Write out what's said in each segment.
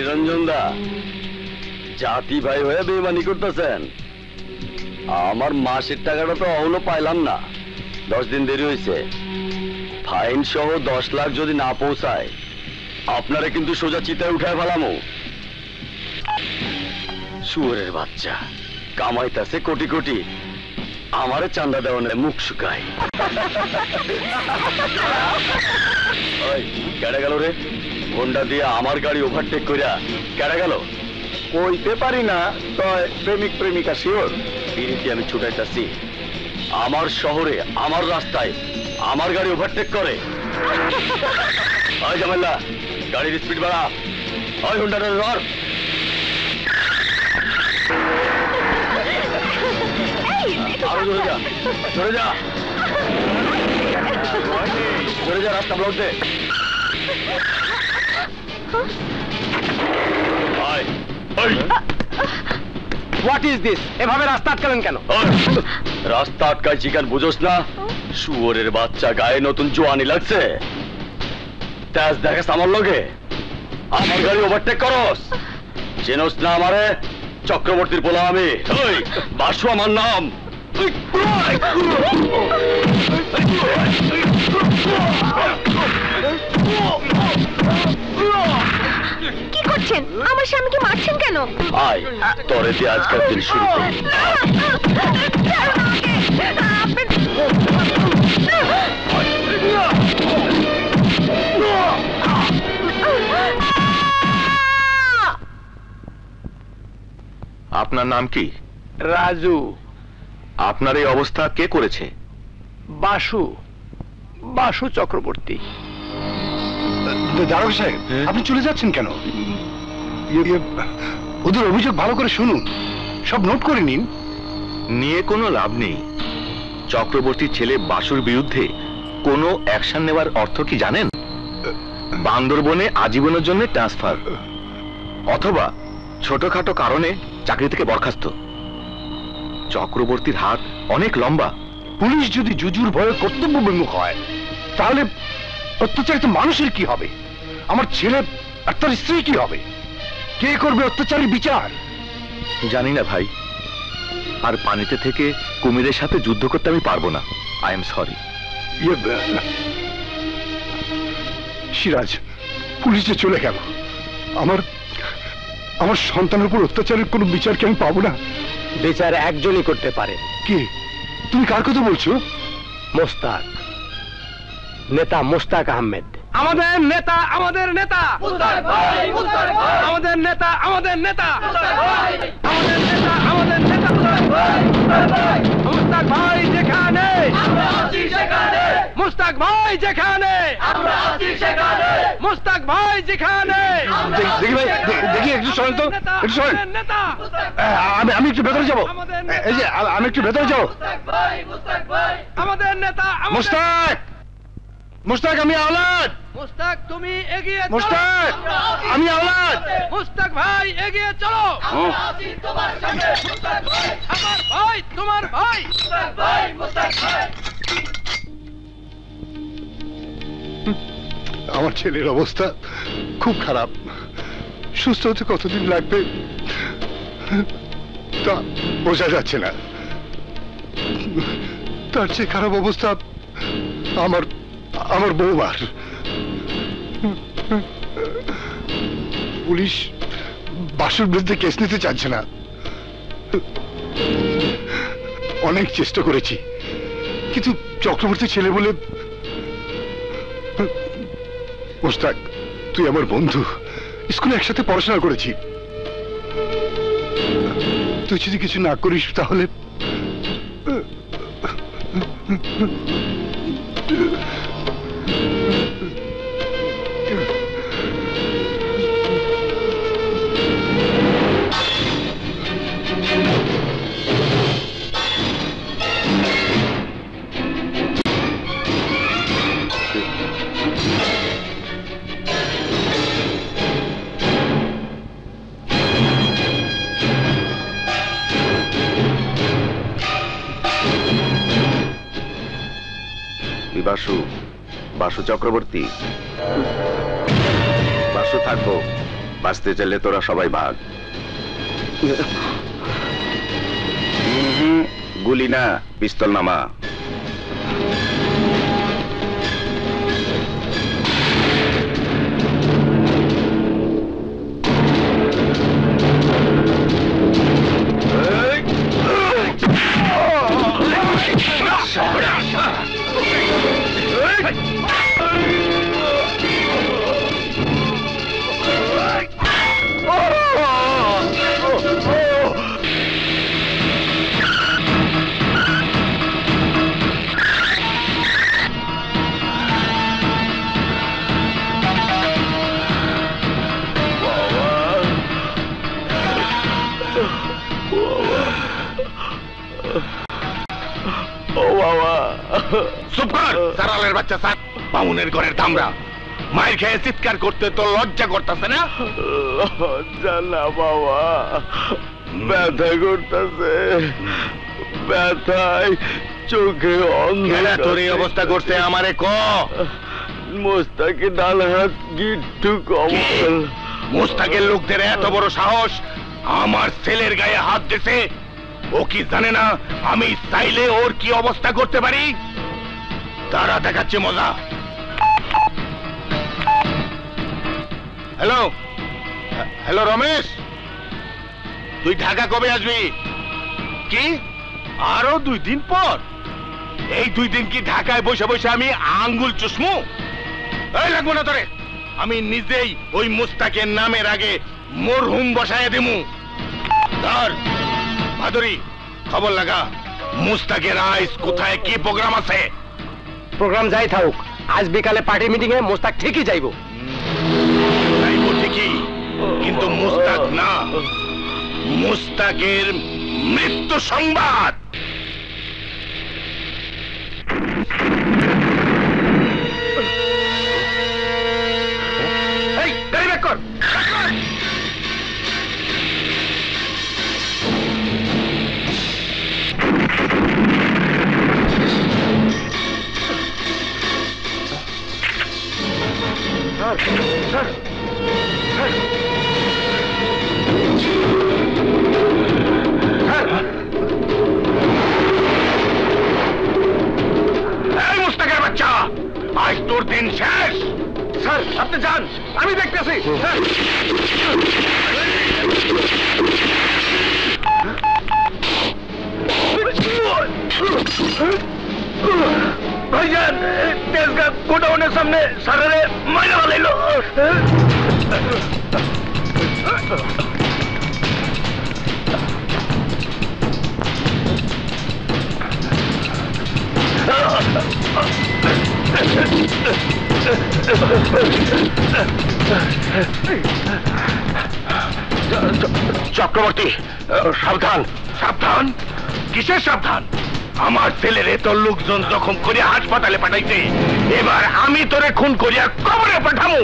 নিরঞ্জন দা, জাতি ভাই হয়ে বেইমানি করতেছেন। আমার মাসের টাকাটা তো এখনো পাইলাম না, 10 দিন দেরি হয়েছে। ফাইন সহ 10 লাখ যদি না পৌঁছায় আপনারা কিন্তু সোজা চিতায় উঠায় ফেলামো। শুয়োরের বাচ্চা কামাইতাছে কোটি কোটি, আমারে চান্দা দেওয়া নেই, মুখ শুকায়। কেডা গেল রে? হোন্ডা দিয়ে আমার গাড়ি ওভারটেক করিয়া কেডা গেল? কইতে পারি না, তয় প্রেমিক প্রেমিকা শিওর। বিরিতি আমি ছুটাইতাছি, আমার শহরে আমার রাস্তায় আমার গাড়ি ওভারটেক করে। জামাইল্লা, গাড়ির স্পিড বাড়া। হোন্ডাটা ধর। আরো জোরে যা, জোরে যা, জোরে যা, রাস্তা ব্লক দে। What is this? এভাবে রাস্তা আটকালেন কেন? রাস্তা আটকায় চিকেন বুঝোস না? শুয়োরের বাচ্চা, গায়ে নতুন জোয়ানি লাগছে, তেজ দেখাস আমার লগে, আমার গাড়ি ওভারটেক করস। চেনস না আমারে? চক্রবর্তীর পোলা আমি। বাসু আমার নাম। কি করছেন? আমার স্বামীকে মারছেন কেন? আয় তোরে দিয়ে আজকের দিন শুরু করি। আপনার নাম কি? রাজু। আপনার এই অবস্থা কে করেছে? বাসু, বাসু চক্রবর্তী। দারোগা সাহেব, আপনি চলে যাচ্ছেন কেন? ওদের অভিযোগ ভালো করে শুনুন, সব নোট করে নিন। নিয়ে কোনো লাভ নেই। চক্রবর্তীর ছেলে বাসুর বিরুদ্ধে কোনো অ্যাকশন নেওয়ার অর্থ কি জানেন? বান্দরবনে আজীবনের জন্য ট্রান্সফার, অথবা ছোটখাটো কারণে চাকরি থেকে বরখাস্ত। চক্রবর্তীর হাত অনেক লম্বা। পুলিশ যদি জুজুর ভয়ে কর্তব্য বিমুখ হয়, তাহলে অত্যাচারিত মানুষের কি হবে? আমার ছেলে আর তার স্ত্রী কি হবে? কে করবে অত্যাচারী বিচার? জানি না ভাই, আর পানিতে থেকে কুমিরের সাথে যুদ্ধ করতে আমি পারবো না। I am sorry. Siraj, police যে চলে গেল, আমার সন্তানের উপর অত্যাচারের কোনো বিচার কি আমি পাবো না? বিচার একজনই করতে পারে। কে? তুমি কার কথা বলছো? মোস্তাক, নেতা মোস্তাক আহমেদ। আমাদের নেতা, আমাদের নেতা, আমাদের নেতা, আমাদের নেতা, আমাদের নেতা, আমাদের নেতা। মোস্তাক ভাই যেখানে, মোস্তাক ভাই যেখানে, মোস্তাক ভাই যেখানে। দেখি ভাই, দেখি একটু শোনেন তো, একটু শোনেন। আমি একটু ভেতরে যাবো, এই যে আমি একটু ভেতরে যাবো। আমাদের নেতা, মোস্তাক, মোস্তাক আমি আওলাদ। মুস্তাক তুমি এগিয়ে চলো। মুস্তাক আমি আওলাদ। মুস্তাক ভাই এগিয়ে চলো। তোমার সাথে মুস্তাক ভাই, আমার ভাই, তোমার ভাই। মুস্তাক ভাই, মুস্তাক ভাই। আমার ছেলের অবস্থা খুব খারাপ, সুস্থ হতে কতদিন লাগবে তা বোঝা যাচ্ছে না। তার চেয়ে খারাপ অবস্থা আমার বৌমার। পুলিশ বাসুর বিরুদ্ধে কেস নিতে চাচ্ছে না। অনেক চেষ্টা করেছি, কিন্তু চক্রবর্তী ছেলে বলে। মোস্তাক, তুই আমার বন্ধু, স্কুলে একসাথে পড়াশোনা করেছি। তুই যদি কিছু না করিস তাহলে বাসু, বাসু চক্রবর্তী, বাসু থাকবো। বাঁচতে চাইলে তোরা সবাই ভাগ। গুলি না, পিস্তল নামা। সারালের বাচ্চা স্যার, বামুনের ঘরের ধামরা মায়ের খেয়ে চিৎকার করতে তো লজ্জা করতেছে না? জানা বাবা, ব্যথা করতেছে, ব্যথায় চোখে খেলা তোর এই অবস্থা করছে আমারে ক। মোস্তাকে ডাল হাত গিট্টু কমল। মোস্তাকের লোকদের এত বড় সাহস আমার ছেলের গায়ে হাত দিছে। ও কি জানে না আমি চাইলে ওর কি অবস্থা করতে পারি? তারা দেখাচ্ছে মজা। হ্যালো হ্যালো রমেশ, তুই ঢাকা কবে আসবি? কি আরো 2 দিন পর? এই 2 দিন কি ঢাকায় বসে বসে আমি আঙ্গুল চুষমু? এই লাগবো না তোরে, আমি নিজেই ওই মুস্তাকের নামের আগে মরহুম বসায় দেমু। ধর ভাদুরী, খবর লাগা মুস্তাকের আইস কোথায়, কি প্রোগ্রাম আছে? প্রোগ্রাম যাই থাকুক, আজ বিকালে পার্টি মিটিং এ মোস্তাক ঠিকই যাইবো। যাইবো ঠিকই, কিন্তু মুস্তাক না, মুস্তাকের মৃত্যু সংবাদ। এই গাড়ি ব্যাক কর। মুস্তাকের বাচ্চা, আজ তোর দিন শেষ। স্যার আপনি যান, আমি দেখতেছি। ভাইজান, তেজগাঁ গোডাউনের সামনে সারারে মাইনা লাইলো। চক্রবর্তী, সাবধান। সাবধান? কিসের সাবধান? আমার ছেলের এত লোকজন জখম করে হাসপাতালে পাঠাইছে, এবার আমি তোরে খুন করিয়া কবরে পাঠামু।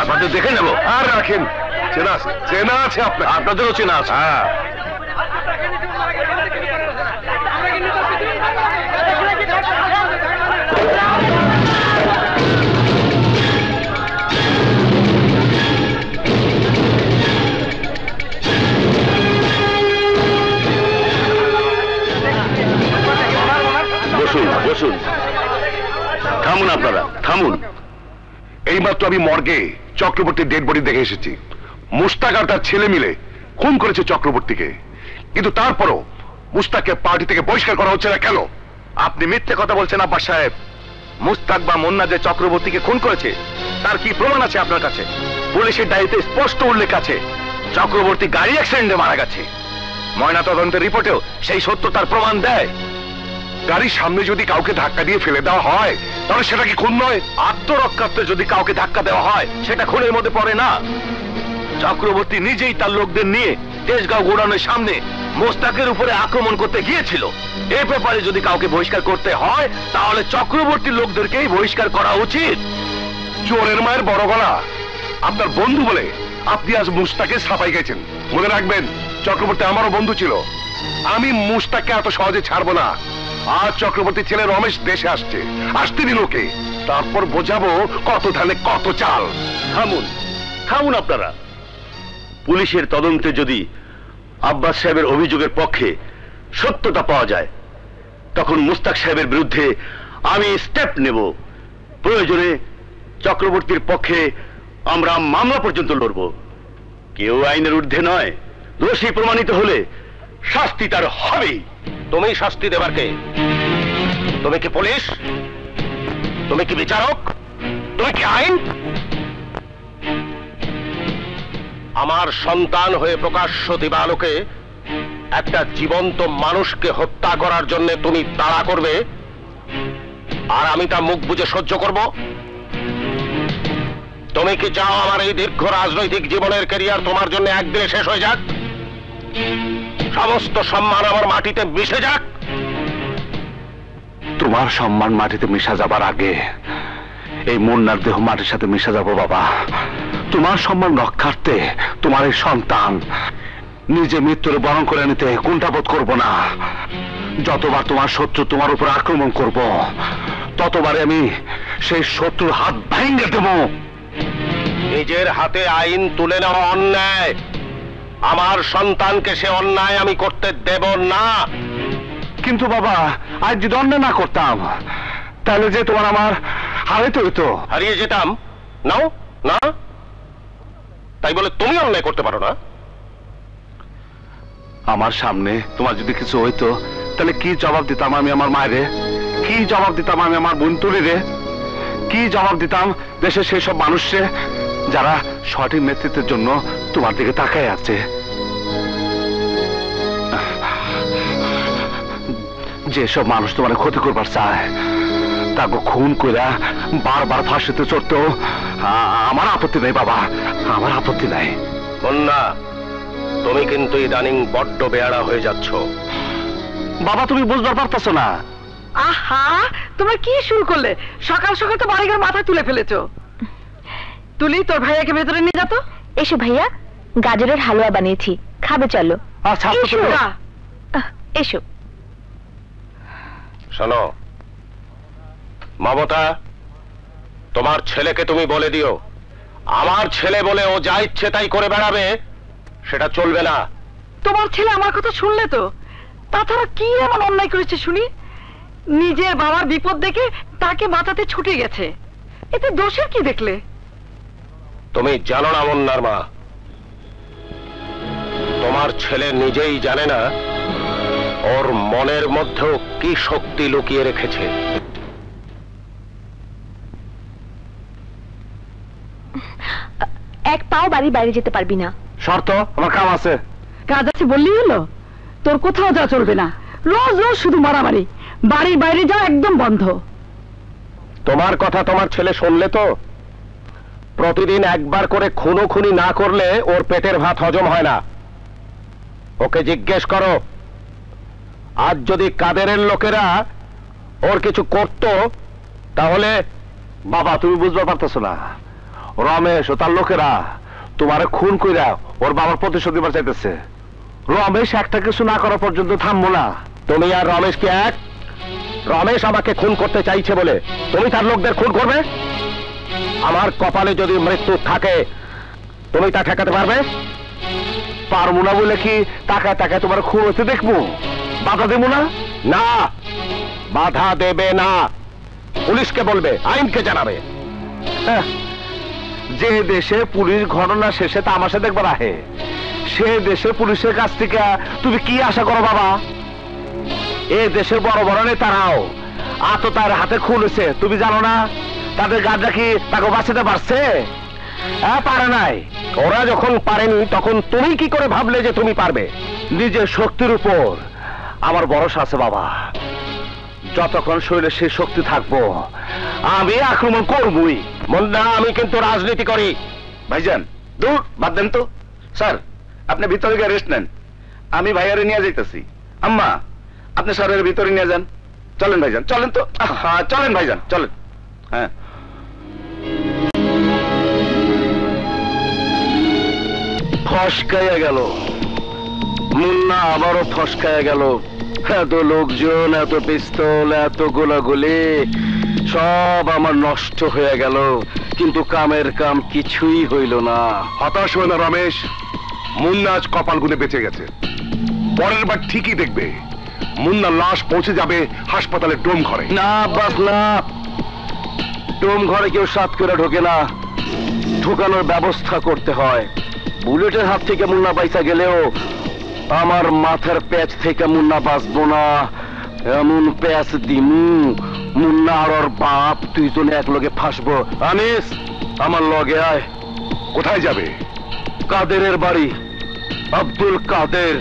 আপনাদের দেখে নেবো। আর রাখেন, চেনা আছে, চেনা আছে আপনার, আপনাদেরও চেনা আছে। হ্যাঁ। বসুন বসুন, থামুন আপনারা, থামুন। এইমাত্র আমি মর্গে চক্রবর্তীর ডেড বডি দেখে এসেছি। মুস্তাক আর তার ছেলে মিলে খুন করেছে চক্রবর্তীকে, কিন্তু তারপরও মুস্তাককে পার্টি থেকে বহিষ্কার করা হচ্ছে না কেন? আপনি মিথ্যে কথা বলছেন আব্বাস সাহেব। মুস্তাক বা মুন্না যে চক্রবর্তীকে খুন করেছে তার কি প্রমাণ আছে আপনার কাছে? পুলিশের ডায়েরিতে স্পষ্ট উল্লেখ আছে চক্রবর্তী গাড়ি অ্যাক্সিডেন্টে মারা গেছে। ময়নাতদন্তের রিপোর্টেও সেই সত্য তার প্রমাণ দেয়। গাড়ির সামনে যদি কাউকে ধাক্কা দিয়ে ফেলে দেওয়া হয় তাহলে সেটা কি খুন নয়? আত্মরক্ষার্থে যদি কাউকে ধাক্কা দেওয়া হয় সেটা খুনের মধ্যে পড়ে না। চক্রবর্তী নিজেই তার লোকদের নিয়ে তেজগাঁও গোডাউনের সামনে মোস্তাকের উপরে আক্রমণ করতে গিয়েছিল। এ ব্যাপারে যদি কাউকে বহিষ্কার করতে হয় তাহলে চক্রবর্তীর লোকদেরকেই বহিষ্কার করা উচিত। চোরের মায়ের বড় গলা, আপনার বন্ধু বলে আপনি আজ মুস্তাকে ছাপাই গেছেন। মনে রাখবেন, চক্রবর্তী আমারও বন্ধু ছিল। আমি মুস্তাককে এত সহজে ছাড়বো না। আজ চক্রবর্তী ছেলে রমেশ দেশে আসতে দিন ওকে, তারপর বোঝাবো কত ধানে কত চাল। থামুন, থামুন আপনারা। পুলিশের তদন্তে যদি আব্বাস সাহেবের অভিযোগের পক্ষে সত্যতা পাওয়া যায় তখন মুস্তাক সাহেবের বিরুদ্ধে আমি স্টেপ নেব। প্রয়োজনে চক্রবর্তীর পক্ষে আমরা মামলা পর্যন্ত লড়ব। কেউ আইনের ঊর্ধ্বে নয়। দোষী প্রমাণিত হলে শাস্তি তার হবেই। তুমি শাস্তি দেবার কে? তুমি কি পুলিশ? তুমি কি বিচারক? তুমি কি আইন? আমার সন্তান হয়ে প্রকাশ্য দিবালোকে একটা জীবন্ত মানুষকে হত্যা করার জন্য তুমি তাড়া করবে আর আমি তা মুখ বুজে সহ্য করব? তুমি কি চাও আমার এই দীর্ঘ রাজনৈতিক জীবনের ক্যারিয়ার তোমার জন্য একদিনে শেষ হয়ে যাক? সমস্ত সম্মান আমার মাটিতে মিশে যাক? তোমার সম্মান মাটিতে মিশা যাবার আগে এই মুন্নার দেহ মাটির সাথে মিশে যাবো বাবা। তোমার সম্মান রক্ষার্থে তোমার এই সন্তান নিজে মৃত্যুর বরণ করে নিতে কুণ্ঠাবোধ করবো না। যতবার তোমার শত্রু তোমার উপর আক্রমণ করব ততবারে আমি সেই শত্রুর হাত ভেঙে দেব। নিজের হাতে আইন তুলে নেওয়া অন্যায়। আমার সন্তানকে সে অন্যায় আমি করতে দেব না। কিন্তু বাবা, আজ যদি অন্যায় না করতাম তাহলে যে তোমার আমার হারাইতে হইতো। হারিয়ে যেতাম? নাও না, তাই বলে তুমি অন্যায় করতে পারো না? আমার সামনে তোমার যদি কিছু হইতো তাহলে কি জবাব দিতাম আমি আমার মায়েরে? কি জবাব দিতাম আমি আমার বোন তুলিরে? কি জবাব দিতাম দেশের সেই সব মানুষে যারা সঠিক নেতৃত্বের জন্য তোমার দিকে তাকায় আছে? যেসব মানুষ তোমার ক্ষতি করবার চায় তাকে খুন কইরা বারবার ফাঁসিতে চড়তেও আমার আপত্তি নেই বাবা, আমার আপত্তি নাই। মুন্না, তুমি কিন্তু ইদানিং বড্ড বেয়াড়া হয়ে যাচ্ছ। বাবা, তুমি বুঝবার পারতেছো না। আহা, তোমরা কি শুরু করলে? সকাল সকাল তো বাড়িঘর মাথা তুলে ফেলেছো। তুলি, তোর ভাইয়াকে ভেতরে নিয়ে যা তো। এসো ভাইয়া, গাজরের হালুয়া বানিয়েছি, খাবে চলো। আচ্ছা, এসো। এসো। শোনো মমতা, তোমার ছেলেকে তুমি বলে দিও আমার ছেলে বলে ও যা ইচ্ছে তাই করে বেড়াবে সেটা চলবে না। তোমার ছেলে আমার কথা শুনলে তো? তাছাড়া কি এমন অন্যায় করেছে শুনি? নিজের বাবার বিপদ দেখে তাকে বাঁচাতে ছুটে গেছে, এতে দোষের কি দেখলে? তুমি জানো না মুন্নার মা, তোমার ছেলে নিজেই জানে না ওর মনের মধ্যেও কি শক্তি লুকিয়ে রেখেছে। এক পাও বাড়ির বাইরে যেতে পারবি না। শর্ত, আমার কাম আছে। কাজ আছে বললেই হলো? তোর কোথাও যা চলবে না, রোজ রোজ শুধু মারামারি। বাড়ির বাইরে যাওয়া একদম বন্ধ। তোমার কথা তোমার ছেলে শুনলে তো? প্রতিদিন একবার করে খুনোখুনি না করলে ওর পেটের ভাত হজম হয় না। ওকে জিজ্ঞেস করো, আজ যদি কাদেরের লোকেরা ওর কিছু করত তাহলে। বাবা, তুমি বুঝতে পারতেছো না, রমেশ ও তার লোকেরা তোমারে খুন কইরা ওর বাবার প্রতিশোধ দিবার চাইতেছে। রমেশ একটা কিছু না করা পর্যন্ত থামবো না। তুমি আর রমেশ কি এক? রমেশ আমাকে খুন করতে চাইছে বলে তুমি তার লোকদের খুন করবে? আমার কপালে যদি মৃত্যু থাকে তুমি তা ঠেকাতে পারবে? পারবো না বলে কি টাকা টাকা তোমার খুন হতে দেখবো? বাধা দেবো না? না, বাধা দেবে না। পুলিশকে বলবে, আইনকে জানাবে। যে দেশে পুলিশ ঘটনা শেষে তামাশা দেখবার আহে, সে দেশে পুলিশের কাছ থেকে তুমি কি আশা করো বাবা? এ দেশের বড় বড় নেতারাও আততার হাতে খুন হয়েছে, তুমি জানো না? তাদের গার্ডরা কি তাকে বাঁচাতে পারছে? পারে নাই। ওরা যখন পারেনি তখন তুমি কি করে ভাবলে যে তুমি পারবে? নিজের শক্তির উপর আমার ভরসা আছে বাবা। যতক্ষণ শরীরে সেই শক্তি থাকবো আমি আক্রমণ করবই। মুন্না, আমি কিন্তু রাজনীতি করি। ভাইজান দূর বাদ দেন তো। স্যার, আপনি ভিতরে গিয়ে রেস্ট নেন, আমি ভাইয়ারে নিয়ে যাইতেছি। আম্মা, আপনি স্যারের ভিতরে নিয়ে যান। চলেন ভাইজান, চলেন তো। হ্যাঁ চলেন ভাইজান, চলেন। হ্যাঁ, ফসকাইয়া গেল মুন্না, আবারও ফসকাইয়া গেল। এত লোকজন, এত পিস্তল, এত গোলাগুলি, সব আমার নষ্ট হয়ে গেল, কিন্তু কামের কাম কিছুই হইল না। হতাশ হয় না রমেশ, মুন্না আজ কপাল গুনে বেঁচে গেছে। পরের বার ঠিকই দেখবে মুন্না লাশ পৌঁছে যাবে হাসপাতালের ডোম ঘরে। না বাস না, ডোম ঘরে কেউ সাত করে ঢোকে না, ঢোকানোর ব্যবস্থা করতে হয়। বুলেটের হাত থেকে মুন্না পয়সা গেলেও আমার মাথার প্যাচ থেকে মুন্না বাঁচবো না। এমন প্যাচ দিমু মুন্না আর ওর বাপ দুইজনে এক লগে ফাঁসবো। আনিস, আমার লগে আয়। কোথায় যাবে? কাদেরের বাড়ি, আব্দুল কাদের।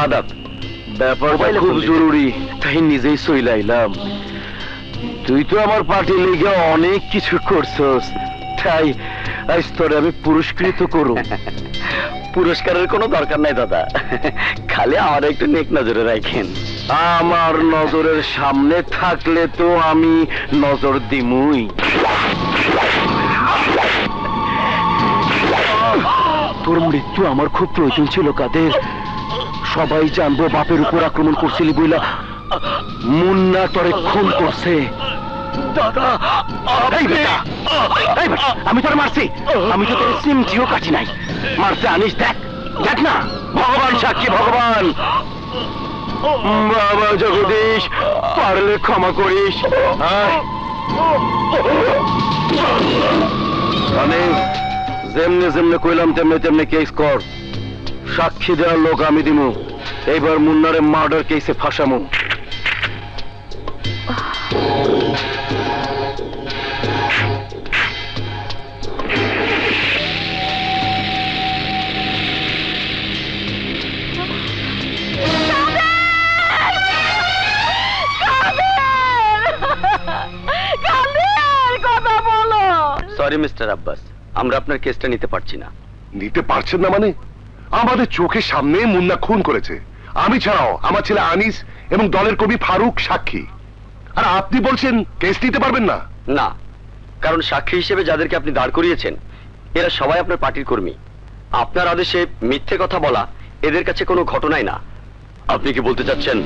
আদাব, ব্যাপারটা খুব জরুরি, তাই নিজেই চইলাইলাম। তুই তো আমার পার্টির লিগে অনেক কিছু করছস, তাই আজ তোরে আমি পুরস্কৃত করব। পুরস্কারের কোনো দরকার নাই দাদা, খালি আমার একটু নেক নজরে রাখেন। আমার নজরের সামনে থাকলে তো আমি নজর দিমুই। তোর মৃত্যু আমার খুব প্রয়োজন ছিল কাদের। সবাই জানবো বাপের উপর আক্রমণ করছিলি বইলা মুন্না তোরে খুন করছে। আমি তোর মারছি, আমি তো তোর সিমটিও কাটি নাই। মারতে আনিস, দেখ দেখ না, ভগবান সাক্ষী, ভগবান। বাবা জগদীশ, পারলে ক্ষমা করিস। আমি যেমনে যেমনে কইলাম তেমনে তেমনে কেস কর। সাক্ষী দেওয়ার লোক আমি দিমু। এইবার মুন্নারে মার্ডার কেসে ফাঁসামু। সরি মিস্টার আব্বাস, আমরা আপনার কেসটা নিতে পারছি না। নিতে পারছেন না মানে? আমাদের চোখের সামনে মুন্না খুন করেছে, আমি ছাড়াও আমার ছেলে আনিস এবং দলের কবি ফারুক সাক্ষী। আর আপনি বলছেন কেস নিতে পারবেন না? না, কারণ সাক্ষী হিসেবে যাদেরকে আপনি দাঁড় করিয়েছেন এরা সবাই আপনার পার্টির কর্মী। আপনার আদেশে মিথ্যে কথা বলা এদের কাছে কোনো ঘটনাই না। আপনি কি বলতে চাচ্ছেন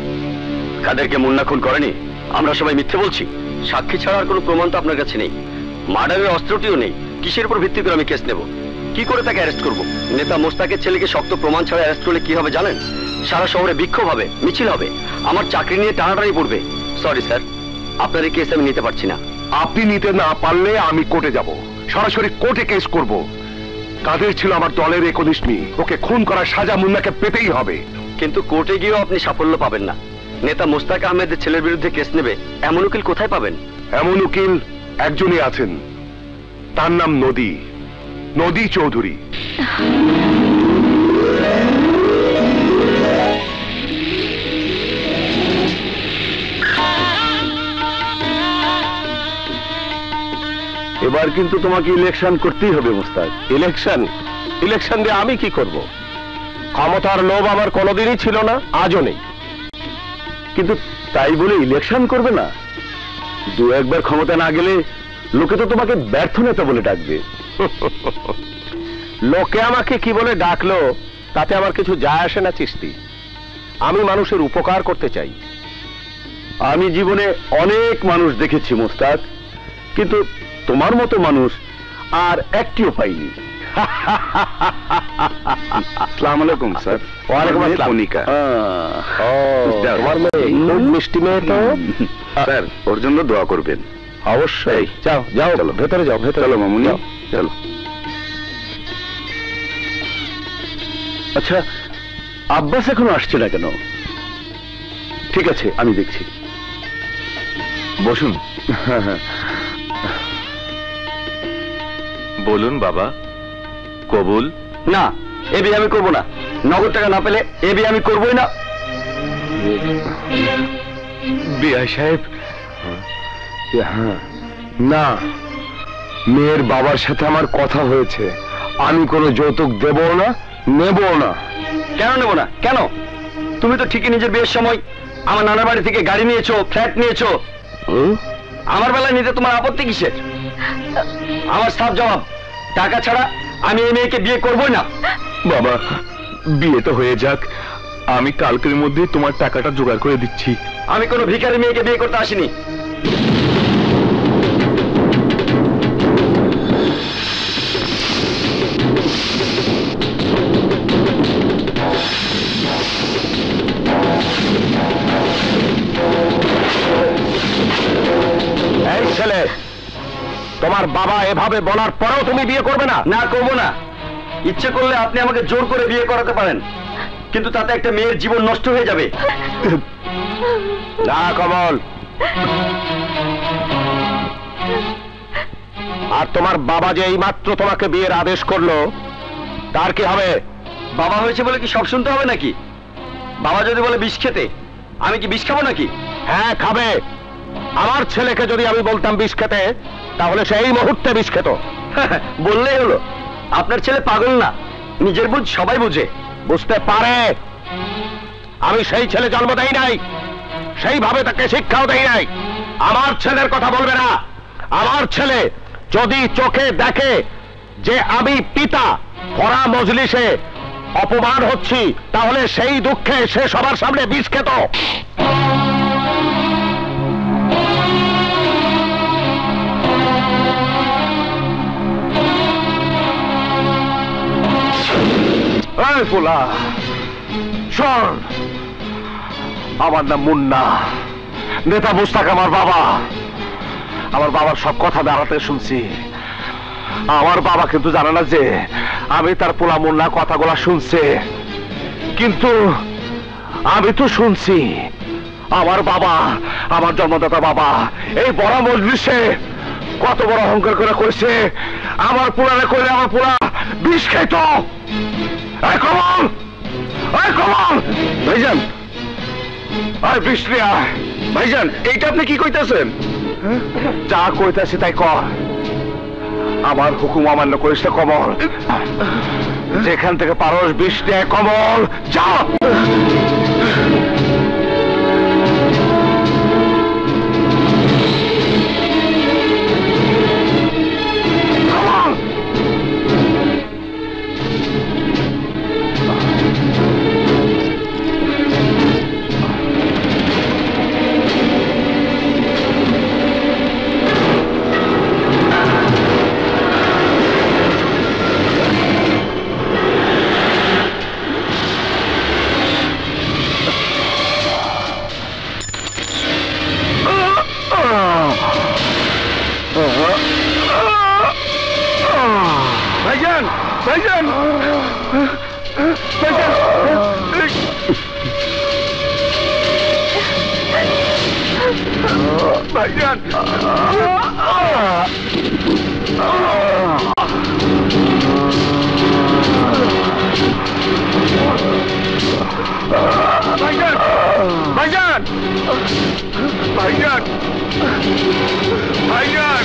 কাদেরকে মুন্না খুন করেনি? আমরা সবাই মিথ্যে বলছি? সাক্ষী ছাড়া আর কোনো প্রমাণ তো আপনার কাছে নেই, মার্ডারের অস্ত্রটিও নেই। কিসের উপর ভিত্তি করে আমি কেস নেব? কি করে তাকে অ্যারেস্ট করব? নেতা মোস্তাকের ছেলেকে শক্ত প্রমাণ ছাড়া অ্যারেস্ট করলে কি হবে জানেন? সারা শহরে বিক্ষোভ হবে, মিছিল হবে, আমার চাকরি নিয়ে টানাটানি পড়বে। সরি স্যার, আপনার এই কেস আমি নিতে পারছি না। আপনি নিতে না পারলে আমি কোর্টে যাব, সরাসরি কোর্টে কেস করব। কাদের ছিল আমার দলের একনিষ্ঠী, ওকে খুন করার সাজা মুন্নাকে পেতেই হবে। কিন্তু কোর্টে গিয়েও আপনি সাফল্য পাবেন না। নেতা মোস্তাক আহমেদের ছেলের বিরুদ্ধে কেস নেবে এমন উকিল কোথায় পাবেন? এমন উকিল একজনই আছেন, তার নাম নদী, নদী চৌধুরী। এবার কিন্তু তোমাকে ইলেকশন করতেই হবে মোস্তাক। ইলেকশন দিয়ে আমি কি করব? ক্ষমতার লোভ আমার কোনোদিনই ছিল না, আজও নেই। কিন্তু তাই বলে ইলেকশন করবে না? দু একবার ক্ষমতা না গেলে লোকে তো তোমাকে ব্যর্থ নেতা বলে ডাকবে। লোকে আমাকে কি বলে ডাকলো তাতে আমার কিছু যায় আসে না চিস্তি। আমি মানুষের উপকার করতে চাই। আমি জীবনে অনেক মানুষ দেখেছি মোস্তাক, কিন্তু তোমার মতো মানুষ আর একটিও পাইনি। আসসালামু আলাইকুম স্যার। ওয়ালাইকুম আসসালাম। মনিকা। তোমার মেয়ে খুব মিষ্টি মেয়ে তো। স্যার ওর জন্য দোয়া করবেন। অবশ্যই। যাও যাও, ভেতরে যাও, ভেতরে। চলো মামুনি, যাও। চলো। আচ্ছা, আব্বাস এখনো আসছে না কেন? ঠিক আছে, আমি দেখছি। বসুন। বলুন বাবা, কবুল? না, এ বিয়ে আমি করবো না। নগদ টাকা না পেলে এ বিয়ে আমি করবোই না। বিআই সাহেব, না, মেয়ের বাবার সাথে আমার কথা হয়েছে, আমি কোনো যৌতুক দেবো না, নেবো না। কেন নেব না? কেন? তুমি তো ঠিকই নিজের বিয়ের সময় আমার নানার বাড়ি থেকে গাড়ি নিয়েছো, ফ্ল্যাট নিয়েছো। আমার বেলায় নিতে তোমার আপত্তি কিসের? আমার সাফ জবাব, টাকা ছাড়া আমি এই মেয়েকে বিয়ে করবোই না। বাবা, বিয়ে তো হয়ে যাক, আমি কালকের মধ্যে তোমার টাকাটা জোগাড় করে দিচ্ছি। আমি কোনো ভিখারি মেয়েকে বিয়ে করতে আসিনি। এই ছেলে, তোমার বাবা এভাবে বলার পরেও তুমি বিয়ে করবে না? না, করবো না। ইচ্ছে করলে আপনি আমাকে জোর করে বিয়ে করাতে পারেন, কিন্তু তাতে একটা মেয়ের জীবন নষ্ট হয়ে যাবে। না কমল, আর তোমার বাবা যে এইমাত্র তোমাকে বিয়ের আদেশ করলো, তার কি হবে? বাবা হয়েছে বলে কি সব শুনতে হবে নাকি? বাবা যদি বলে বিষ খেতে, আমি কি বিষ খাবো নাকি? হ্যাঁ, খাবে। আমার ছেলেকে যদি আমি বলতাম বিষ খেতে, তাহলে সেই মুহূর্তে বিষ খেত। বললেই হলো। আপনার ছেলে পাগল না, নিজের বুঝ সবাই বুঝে। বুঝতে পারে। আমি সেই ছেলে জন্ম দেই নাই, সেইভাবে তাকে শিক্ষাও দেই নাই। আমার ছেলের কথা বলবে না। আমার ছেলে যদি চোখে দেখে যে আমি পিতা ভরা মজলিসে অপমান হচ্ছি, তাহলে সেই দুঃখে সে সবার সামনে বিষ খেত। এই ফুলা, শোন, আমার নাম মুন্না, নেতা মুস্তাক আমার বাবা। আমার বাবার সব কথা দাঁড়াতে শুনছি। আমার বাবা কিন্তু জানে না যে আমি তার পোলা মুন্না কথাগুলা শুনছে, কিন্তু আমি তো শুনছি। আমার বাবা, আমার জন্মদাতা বাবা, এই বড় মজলিসে কত বড় অহংকার করে কইছে, আমার পোলারে কইলে আমার পোলা বিষ খাইত। এই কমল, এই কমল, ভাইজান, আর বিষ নিয়ে আয়। ভাইজান, এইটা আপনি কি কইতাছেন? যা কইতাছি তাই কর। আমার হুকুম অমান্য করিস না কমল। যেখান থেকে পারস বিষ নিয়ে কমল, যা। ভাইজান ভাইজান ভাইজান ভাইজান ভাইজান ভাইজান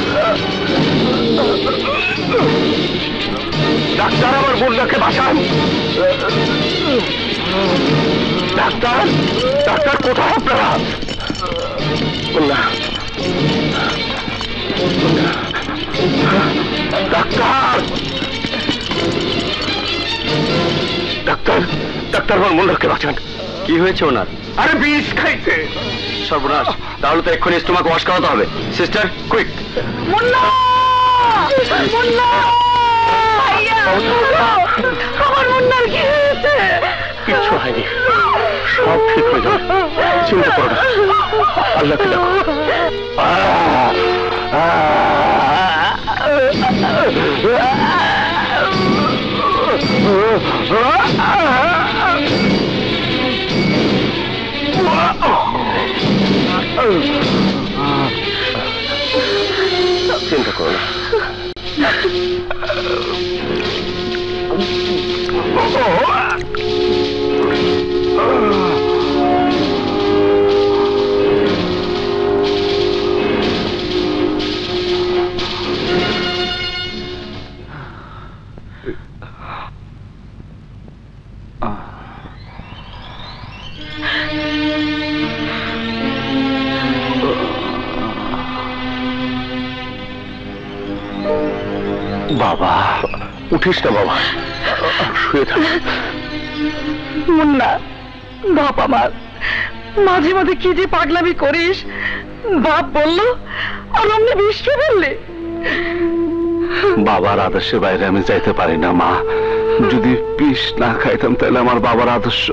ডাক্তার আমার মুন্নাকে বাঁচান ডাক্তার ডাক্তার কোথায় আপনারা মুন্না ডাক্তার ডাক্তার ডাক্তার আমার মুন্নাকে বাঁচান কি হয়েছে ওনার? আরে বিষ খাইছে সর্বনাশ, তাহলে তো এক্ষুনি স্টোমাক ওয়াশ করাতে হবে। Sister, quick. মুন্না মুন্না ভাইয়া আমার মুন্নার কি হয়েছে? কিচ্ছু হয়নি, সব ঠিক হয়ে যাবে, চিন্তা করো না, আল্লাহকে দেখো। চিন্তা করো না। বাবা উঠিস না বাবা, শুয়ে থাক। মুন্না বাপ আমার, মাঝে মাঝে কি যে পাগলামি করিস, বাপ বললো আর অমনি বিষ খেয়ে ফেললে। বাবার আদর্শের বাইরে আমি যাইতে পারি না মা, যদি বিষ না খাইতাম তাহলে আমার বাবার আদর্শ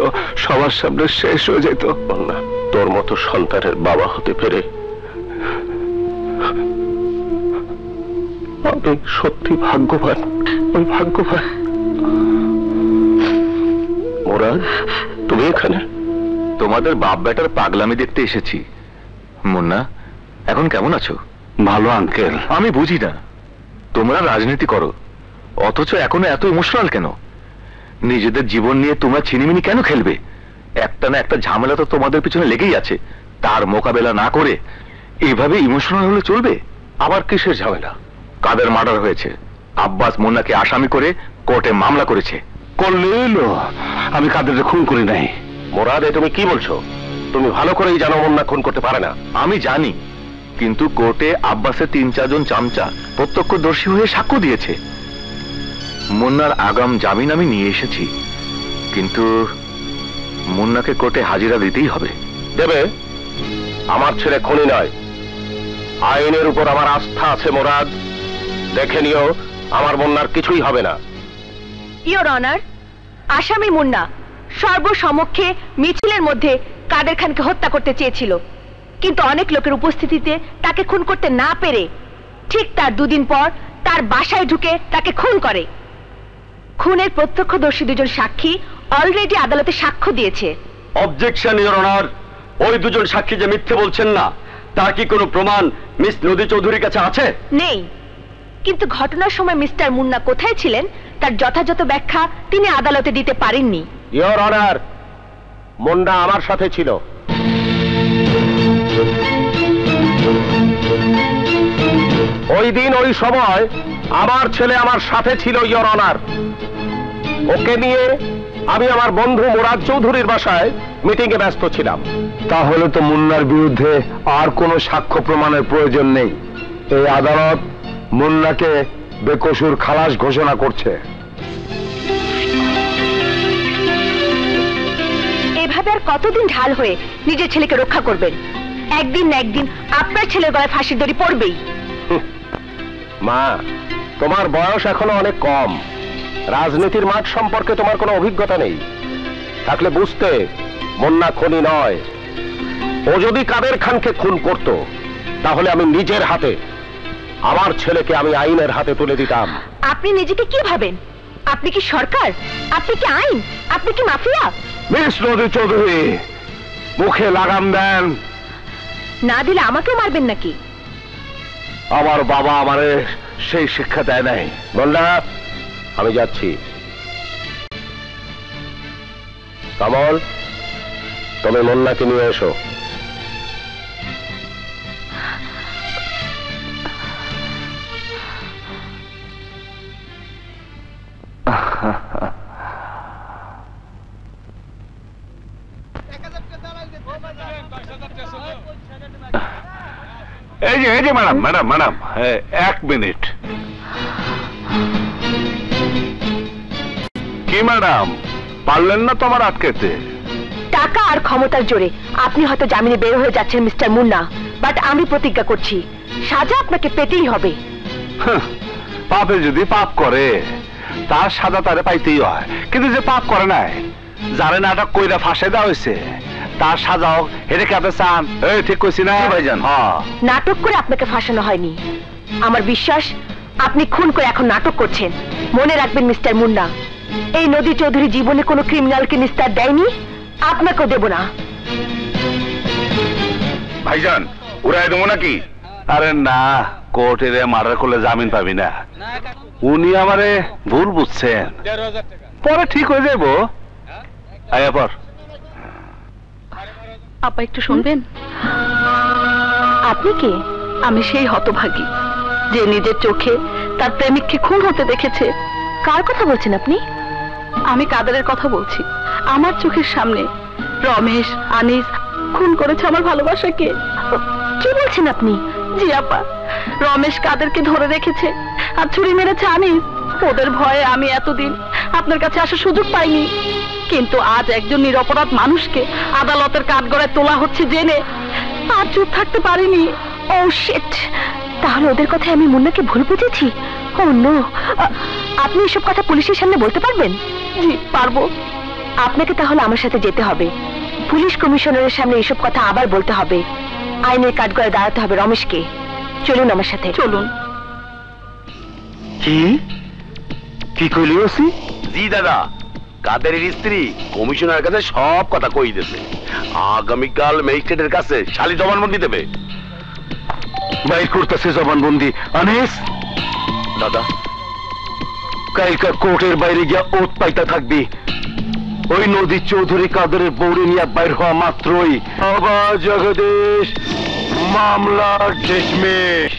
সবার সামনে শেষ হয়ে যেত। না, তোর মতো সন্তানের বাবা হতে পেরে আমি সত্যি ভাগ্যবান, ওই ভাগ্যবান। মোরাদ, তুমি এখানে? তোমাদের বাপ বেটার পাগলামি দেখতে এসেছি। মুন্না, এখন কেমন আছো? ভালো আঙ্কেল। আমি বুঝি না, তোমরা রাজনীতি করো অথচ এখনো এত ইমোশনাল কেন? নিজেদের জীবন নিয়ে তোমরা ছিনিমিনি কেন খেলবে? একটা না একটা ঝামেলা তো তোমাদের পিছনে লেগেই আছে, তার মোকাবেলা না করে এইভাবে ইমোশনাল হলে চলবে? আবার কিসের ঝামেলা? কাদের মার্ডার হয়েছে, আব্বাস মুন্নাকে আসামি করে কোর্টে মামলা করেছে। করলেন? আমি কাদের খুন করি নাই। মোরাদ, তুমি কি বলছো? তুমি ভালো করেই জানো মুন্না খুন করতে পারে না। আমি জানি, কিন্তু কোর্টে আব্বাসের 3-4 জন চামচা প্রত্যক্ষদর্শী হয়ে সাক্ষ্য দিয়েছে। মুন্নার আগাম জামিন আমি নিয়ে এসেছি, কিন্তু মুন্নাকে কোর্টে হাজিরা দিতেই হবে। দেবে? আমার ছেলে খুনি নয়, আইনের উপর আমার আস্থা আছে মোরাদ। দেখে নিও, আমার মুন্নার কিছুই হবে না। ইওর অনার, আসামি মুন্না সর্বসমক্ষে মিছিলের মধ্যে কাদের খানকে হত্যা করতে চেয়েছিল, কিন্তু অনেক লোকের উপস্থিতিতে তাকে খুন করতে না পেরে ঠিক তার 2 দিন পর তার বাসায় ঢুকে তাকে খুন করে। খুনের প্রত্যক্ষদর্শী 2 জন সাক্ষী অলরেডি আদালতে সাক্ষ্য দিয়েছে। অবজেকশন ইওর অনার, ওই 2 জন সাক্ষী যে মিথ্যে বলছেন না, তার কি কোনো প্রমাণ মিস নদী চৌধুরীর কাছে আছে? নেই, কিন্তু ঘটনার সময় মিস্টার মুন্না কোথায় ছিলেন তার যথাযথ ব্যাখ্যা তিনি আদালতে দিতে পারেননি। ইওর অনার, মুন্না আমার সাথে ছিল। ওই দিন ওই সময় আমার ছেলে আমার সাথে ছিল ইওর অনার। ওকে নিয়ে আমি আমার বন্ধু মুরাদ চৌধুরীর বাসায় মিটিং এ ব্যস্ত ছিলাম। তাহলে তো মুন্নার বিরুদ্ধে আর কোনো সাক্ষ্য প্রমাণের প্রয়োজন নেই। এই আদালত মুন্নাকে বেকসুর খালাস ঘোষণা করছে। এভাবে আর কতদিন ঢাল হয়ে নিজের ছেলেকে রক্ষা করবেন? একদিন না একদিন আপনার ছেলের গলায় ফাঁসির দড়ি পড়বেই। মা, তোমার বয়স এখনো অনেক কম, রাজনীতির মাঠ সম্পর্কে তোমার কোনো অভিজ্ঞতা নেই। থাকলে বুঝতে মুন্না খুনি নয়। ও যদি কাদের খানকে খুন করত, তাহলে আমি নিজের হাতে আমার ছেলেকে আমি আইনের হাতে তুলে দিতাম। আপনি নিজেকে কি ভাবেন? আপনি কি সরকার? আপনি কি আইন? আপনি কি মাফিয়া? মিস নদী চৌধুরী, মুখে লাগাম দেন। না দিলে আমাকেও মারবেন নাকি? আমার বাবা আমারে সেই শিক্ষা দেয় নাই। বললা আমি যাচ্ছি। কমল, তুমি মোল্লাকে নিয়ে এসো। এই যে ম্যাডাম ম্যাডাম ম্যাডাম, 1 মিনিট। কি ম্যাডাম, পারলেন না তোমার আটকেতে? টাকা আর ক্ষমতার জোরে আপনি হয়তো জামিনে বের হয়ে যাচ্ছেন মিস্টার মুন্না, বাট আমি প্রতিজ্ঞা করছি সাজা আপনাকে পেতেই হবে। পাপে যদি পাপ করে তার সাজা তারে পাইতেই হয়, কিন্তু যে পাপ করে নাই, যারে নাটক কইরা ফাঁসে দেওয়া হয়েছে, তার সাজাও হেরে কাপে চান। এই ঠিক কইছি না ভাইজান? নাটক করে আপনাকে ফাঁসানো হয়নি। আমার বিশ্বাস আপনি খুন করে এখন নাটক করছেন। মনে রাখবেন মিস্টার মুন্না, এই নদী চৌধুরী জীবনে কোনো ক্রিমিনালকে নিস্তার দেয়নি, আপনাকেও দেব না। ভাইজান উড়াই দেবো নাকি? আরে না, কোর্টের মার্ডার করলে জামিন পাবি না। উনি আমারে ভুল বুঝছেন, পরে ঠিক হয়ে যাবো। আয়া পর। আপা একটু শুনবেন? আপনি কে? আমি সেই হতভাগী যে নিজের চোখে তার প্রেমিককে খুন হতে দেখেছে। কার কথা বলছেন আপনি? আমি কাদেরের কথা বলছি। আমার চোখের সামনে রমেশ, আনিস খুন করেছে আমার ভালোবাসাকে। কি বলছেন আপনি? জি আপা, রমেশ কাদেরকে ধরে রেখেছে আর ছুরি মেরেছে আনিস। ওদের ভয়ে আমি এতদিন আপনার কাছে আসার সুযোগ পাইনি, কিন্তু আজ একজন নিরপরাধ মানুষকে আদালতের কাঠগড়ায় তোলা হচ্ছে জেনে আর চুপ থাকতে পারিনি। ও শিট, তাহলে ওদের কথায় আমি মুন্নাকে ভুল বুঝেছি। ও নো, আপনি এসব কথা পুলিশের সামনে বলতে পারবেন? জি পারবো। আপনাকে তাহলে আমার সাথে যেতে হবে। পুলিশ কমিশনারের সামনে এসব কথা আবার বলতে হবে। আইনের কাঠগড়ায় দাঁড়াতে হবে রমেশকে। চলুন আমার সাথে। চলুন। কি কি কইলি ওসি? জি দাদা, কাদের স্ত্রী কমিশনার কাছে সব কথা কই দেবে। আগামীকাল ম্যাজিস্ট্রেটের কাছে শালি জবানবন্দি দেবে। বাইর করতেছে জবানবন্দি। আনিস দাদা, কালকা কোর্টের বাইরে গিয়া ওত পাইতা থাকবি। ওই নদী চৌধুরী কাদরের বৌড়ি নিয়ে বাইর হওয়া মাত্রই আবার জগদীশ মামলা ডিসমিস।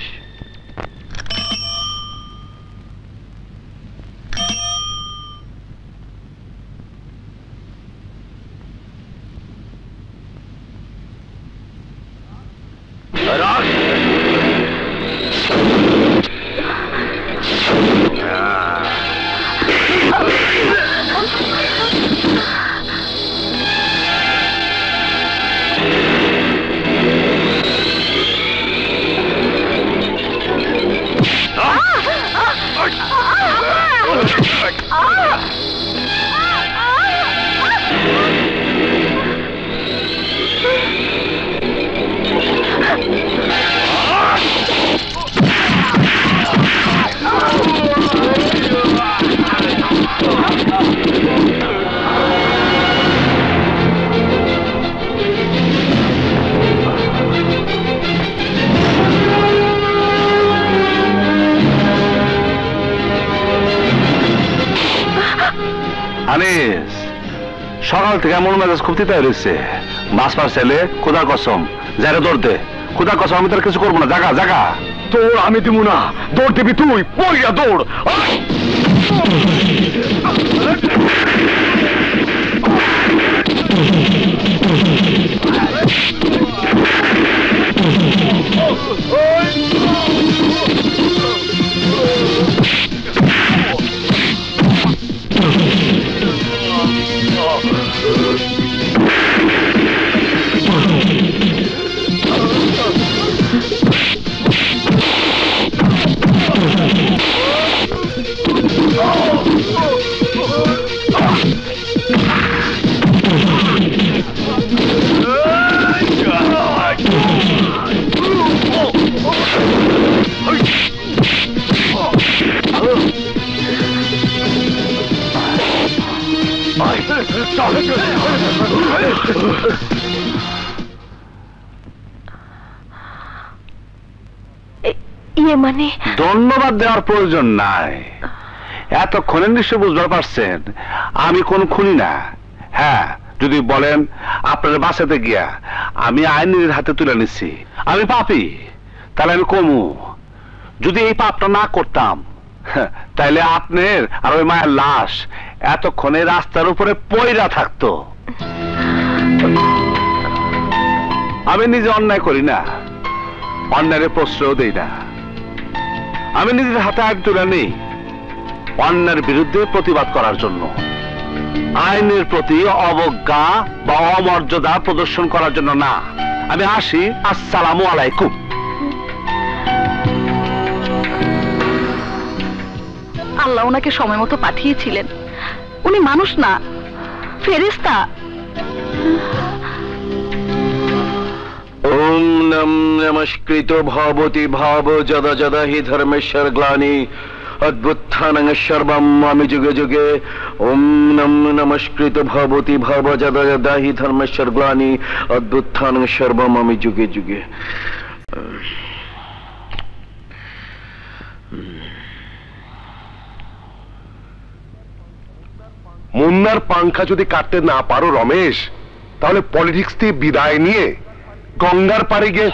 আনিস, সকাল থেকে এমন মেজাজ খুব তিতা রয়েছে। বাসপার ছেলে, খোদার কসম যারে দৌড় দে। খোদার কসম আমি তোর কিছু করবো না। জাগা জাগা। তোর আমি দিব না। দৌড় দিবি তুই, পড়িয়া দৌড়। ইয়ে মানে ধন্যবাদ দেওয়ার প্রয়োজন নাই। এতক্ষণে নিশ্চয় বুঝতে পারছেন আমি কোন খুনি না। হ্যাঁ, যদি বলেন আপনার বাসাতে গিয়া আমি আইনের হাতে তুলে নিচ্ছি আমি পাপী, তাহলে আমি কমু। যদি এই পাপটা না করতাম তাইলে আপনার আর ওই মায়ের লাশ এতক্ষণে রাস্তার উপরে পয়রা থাকতো। আমি নিজে অন্যায় করি না, অন্যায়ের প্রশ্রয় দেই না। আমি নিজের হাতে আইন তুলে নেই অন্যায়ের বিরুদ্ধে প্রতিবাদ করার জন্য, আইনের প্রতি অবজ্ঞা বা অমর্যাদা প্রদর্শন করার জন্য না। আমি আসি। আসসালামু আলাইকুম। আল্লাহ ওনাকে সময় মতো পাঠিয়েছিলেন। উনি মানুষ না, ফেরেশতা। ওম নমস্কৃত ভবতি ভাব যদা যদা হি ধর্মেশ্বর গ্লানি অদ্ভুত্থানং সর্বম আমি যুগে যুগে। ওম নমস্কৃত ভবতি ভাব যদা যদা হি ধর্মেশ্বর গ্লানি অদ্ভুত্থানং সর্বম আমি যুগে যুগে। মুন্নার পাংখা যদি কাটতে না পারো রমেশ, তাহলে পলিটিক্স থেকে বিদায় নিয়ে গঙ্গার পাড়ে গিয়ে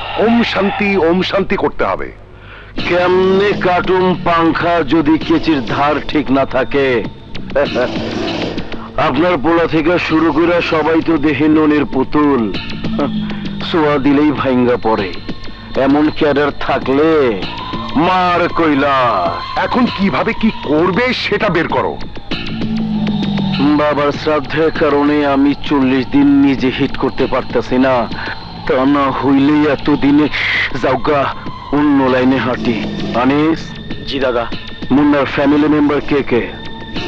ওম শান্তি করতে হবে। কেমনে কাটুম পাংখা যদি কেচির ধার ঠিক না থাকে? আপনার পোলা থেকে শুরু করে সবাই তো দেখি ননির পুতুল, সোয়া দিলেই ভাঙ্গা পড়ে। এমন ক্যাডার থাকলে মার কইলা। এখন কিভাবে কি করবে সেটা বের করো। বাবার শ্রাদ্ধের কারণে আমি 40 দিন নিজে হিট করতে পারতেছি না, তা না হইলে এতদিনে যাওগা অন্য লাইনে হাঁটি। আনিস। জি দাদা। মুন্নার ফ্যামিলি মেম্বার কে কে?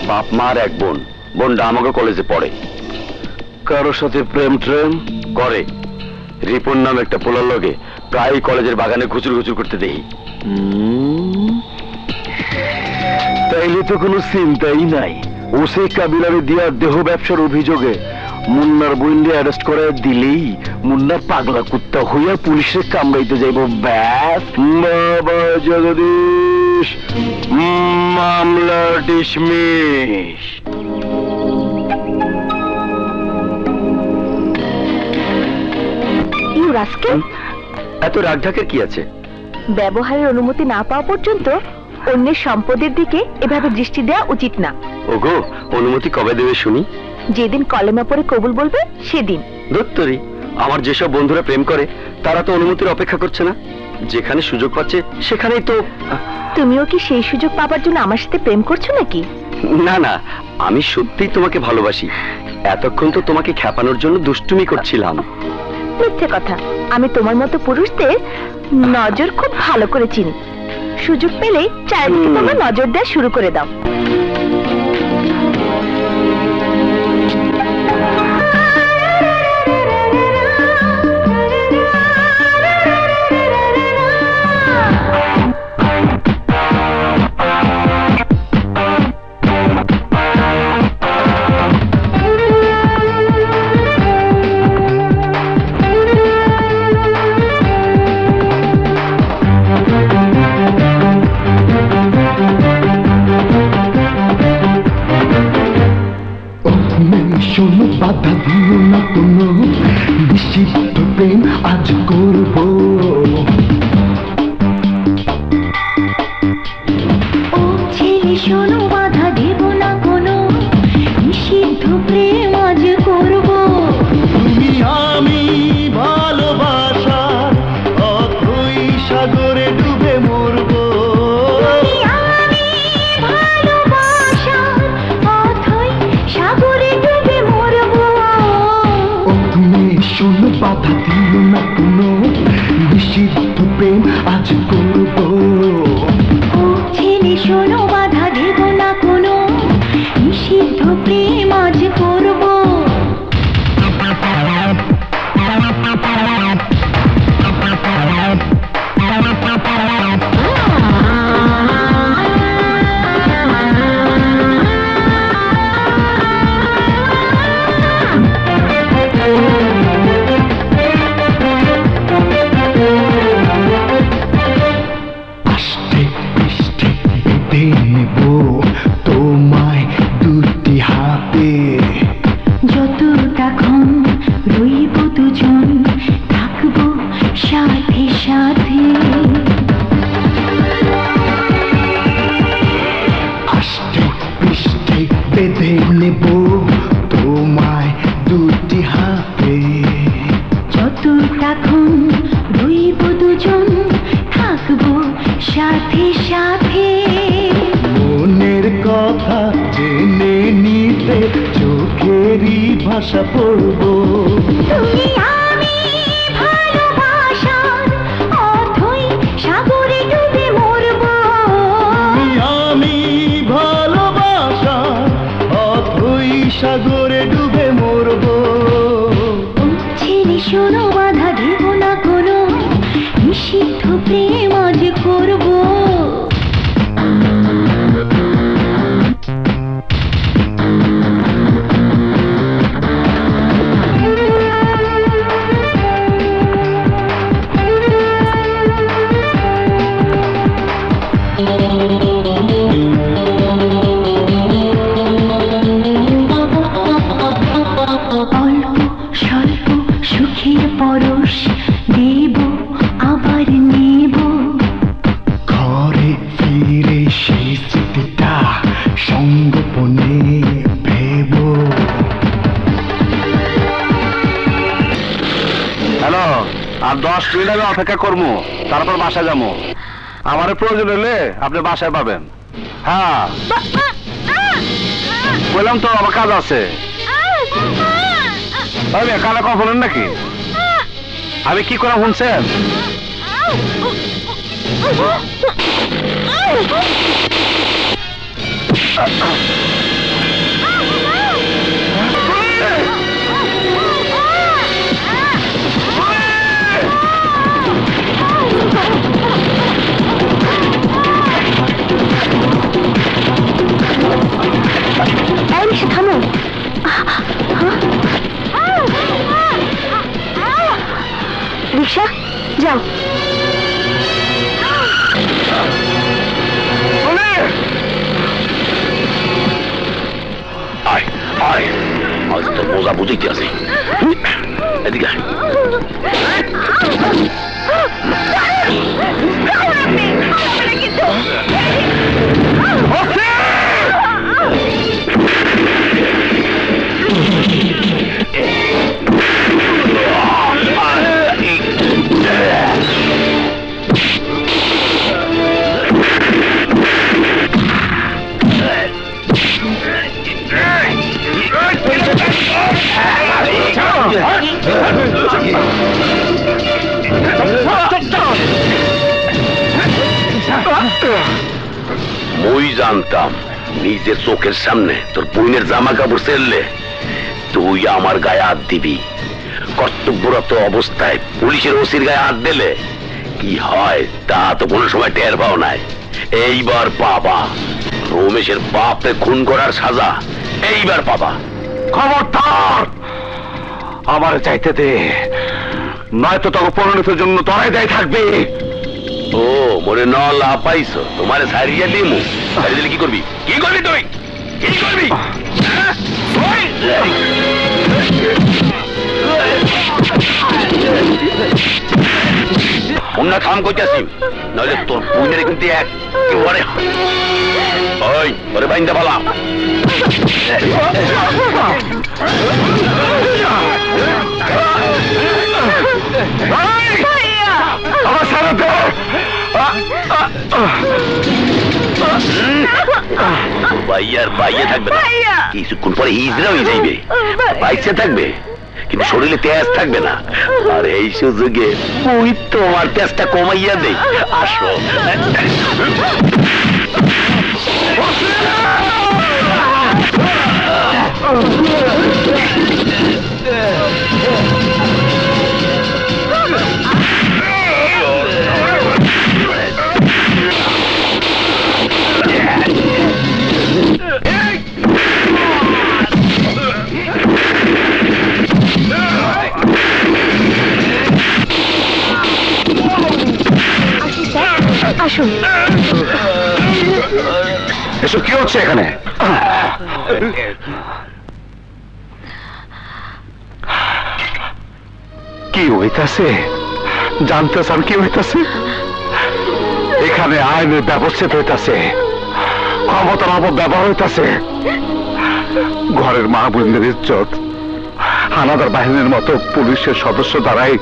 বাপ মার এক বোন, বোনটা আমাকে কলেজে পড়ে। কারোর সাথে প্রেম ট্রেম করে? রিপন নাম একটা পোলার লগে প্রায় কলেজের বাগানে ঘুচুর ঘুচুর করতে দেখি। তাইলে তো কোনো চিন্তাই নাই। ওসে কাবিলারে দিয়া দেহ ব্যবসার অভিযোগে মুন্নার বইন্ডে অ্যারেস্ট করে দিলেই মুন্নার পাগলা কুত্তা হইয়া পুলিশের কামড়াইতে যাইব। ব্যাস, বাবা জগদীশ, মামলা ডিসমিস। ইউ রাস্কেল, এত রাগঢাকের কি আছে? ব্যবহারের অনুমতি না পাওয়া পর্যন্ত অন্যের সম্পদের দিকে এভাবে দৃষ্টি দেওয়া উচিত না। ওগো, অনুমতি কবে দেবে শুনি? যেদিন কলেমা পড়ে কবুল বলবে সেদিন। দত্তরি, আমার যেসব বন্ধুরা প্রেম করে তারা তো অনুমতির অপেক্ষা করছে না, যেখানে সুযোগ পাচ্ছে সেখানেই তো। তুমিও কি সেই সুযোগ পাবার জন্য আমার সাথে প্রেম করছো নাকি? না না, আমি সত্যিই তোমাকে ভালোবাসি। এতক্ষণ তো তোমাকে খেপানোর জন্য দুষ্টুমি করছিলাম। মিথ্যে কথা। আমি তোমার মতো পুরুষদের নজর খুব ভালো করে চিনি। সুযোগ পেলেই চারিদিকে তোমার নজর দেওয়া শুরু করে দাও। শোনো, বাধা দিও না কোনো, নিষিদ্ধ প্রেম আজ করব। ও ছেলে শোনো, বাধা দেব না কোনো, নিষিদ্ধ প্রেম আজ করব। তুমি আমি ভালোবাসার অথই সাগরে ডুবে মরব। তোমায় দুটি হাতে যতক্ষণ রইব দুজন থাকবো সাথে সাথে আষ্টে পৃষ্ঠে বেঁধে নেব তোমায় দুটি হাতে যতক্ষণ রইব দুজন থাকবো সাথে সাথে মনের কথা জেনে নিতে চোখেরই ভাষা পড়বো তুমি আমি ভালোবাসার অথই সাগরে ডুবে মরবো আমি ভালোবাসা অথই সাগরে ডুবে মরবো ছেড়ে শোনো বাধা দেব না কোনো নিষিদ্ধ প্রেম আজ করবো অল্প স্বল্প সুখের পরশ দেব আবার নেব ঘরে ফিরে সেই স্মৃতিটা সঙ্গোপনে ভেব হ্যালো, আর 10 মিনিট আমি অপেক্ষা করবো, তারপর বাসায় যাবো। আমার প্রয়োজন হলে আপনি বাসায় পাবেন। হ্যাঁ বললাম তো, আমার কাজ আছে। কানে কখন নাকি আমি কি করে শুনছেন? থামো রিক্সা যাও আয় আয়, আজ তো মজা বুঝাইতে আছে। এদিকে আয়। মই জানতাম নিজের চোখের সামনে তোর বোনের জামা কাপড় ছেড়লে তুই আমার গায়ে হাত দিবি। কর্তব্যরত অবস্থায় পুলিশের ওসির গায়ে হাত দিলে কি হয় তা তো কোনো সময় টের পাও নাই। এইবার পাবা রমেশের বাপে খুন করার সাজা, এইবার পাবা। খবরদার আমার চাইতে দে, নয়তো তোকে পরিণতির জন্য তোরাই দায়ী থাকবে। ও মনে ন লাপাইছো, তোমারে সারিয়া দিমু। সারিয়ে দিলে কি করবি? কি করবি তুই? কি করবি? অন্য কাম করতেছি, নইলে তোর বোনের কিন্তু একেবারে ওই ওরে বাইন্দা ভালা। আমার সারা দে। ভাইয়ার ভাইয়া থাকবে না, কিছুক্ষণ পরে হিজড়া হয়ে যাইবে। বাইচে থাকবে কিন্তু শরীরে তেজ থাকবে না। আর এই সুযোগে ওই তোমার তেজটা কমাইয়া দেই। আসো আসুন। এসব কি হচ্ছে এখানে? কি হইতাছে জানতে চান? কি হইতাছে এখানে? আইনের ব্যবস্থিত হইতাছে, ক্ষমতার অপব্যবহার হইতাছে। ঘরের মা বোনদের ইজ্জত হানাদার বাহিনীর মতো পুলিশের সদস্য দ্বারাই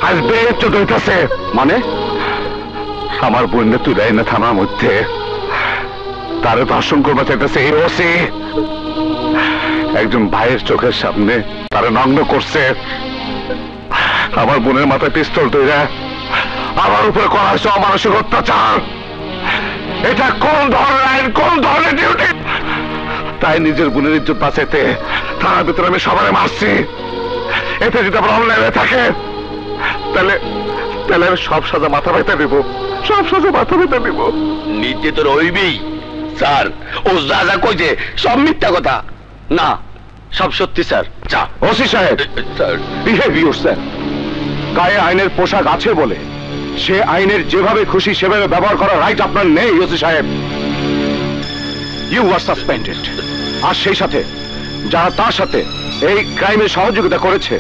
আজ বেইজ্জত হইতাছে। মানে আমার বোনকে তুই না থানার মধ্যে তারে ধর্ষণ করবে চাইতেছে এই ওসি। একজন ভাইয়ের চোখের সামনে তারা নগ্ন করছে। আমার বোনের মাথায় পিস্তল তৈরা আমার উপরে করা হয়েছে অমানসিক অত্যাচার। এটা কোন ধরনের আইন, কোন ধরনের ডিউটি? তাই নিজের বোনের ইজ্জত বাঁচাইতে থানার ভিতরে আমি সবাই মারছি। এতে যদি আমার অন্যায় হয়ে থাকে তাহলে তাহলে আমি সব সাজা মাথা ব্যথা দেব, সব সাজা মাথা ব্যথা দেব। নিতে তো রইবেই স্যার। ও যা যা কইছে সব মিথ্যা কথা। না, সব সত্যি স্যার। যা ওসি সাহেব, স্যার বিহেভ ইয়োরসেলফ। গায়ে আইনের পোশাক আছে বলে সে আইনের যেভাবে খুশি সেভাবে ব্যবহার করার রাইট আপনার নেই ওসি সাহেব। You are suspended. আর সেই সাথে যারা তার সাথে এই ক্রাইমে সহযোগিতা করেছে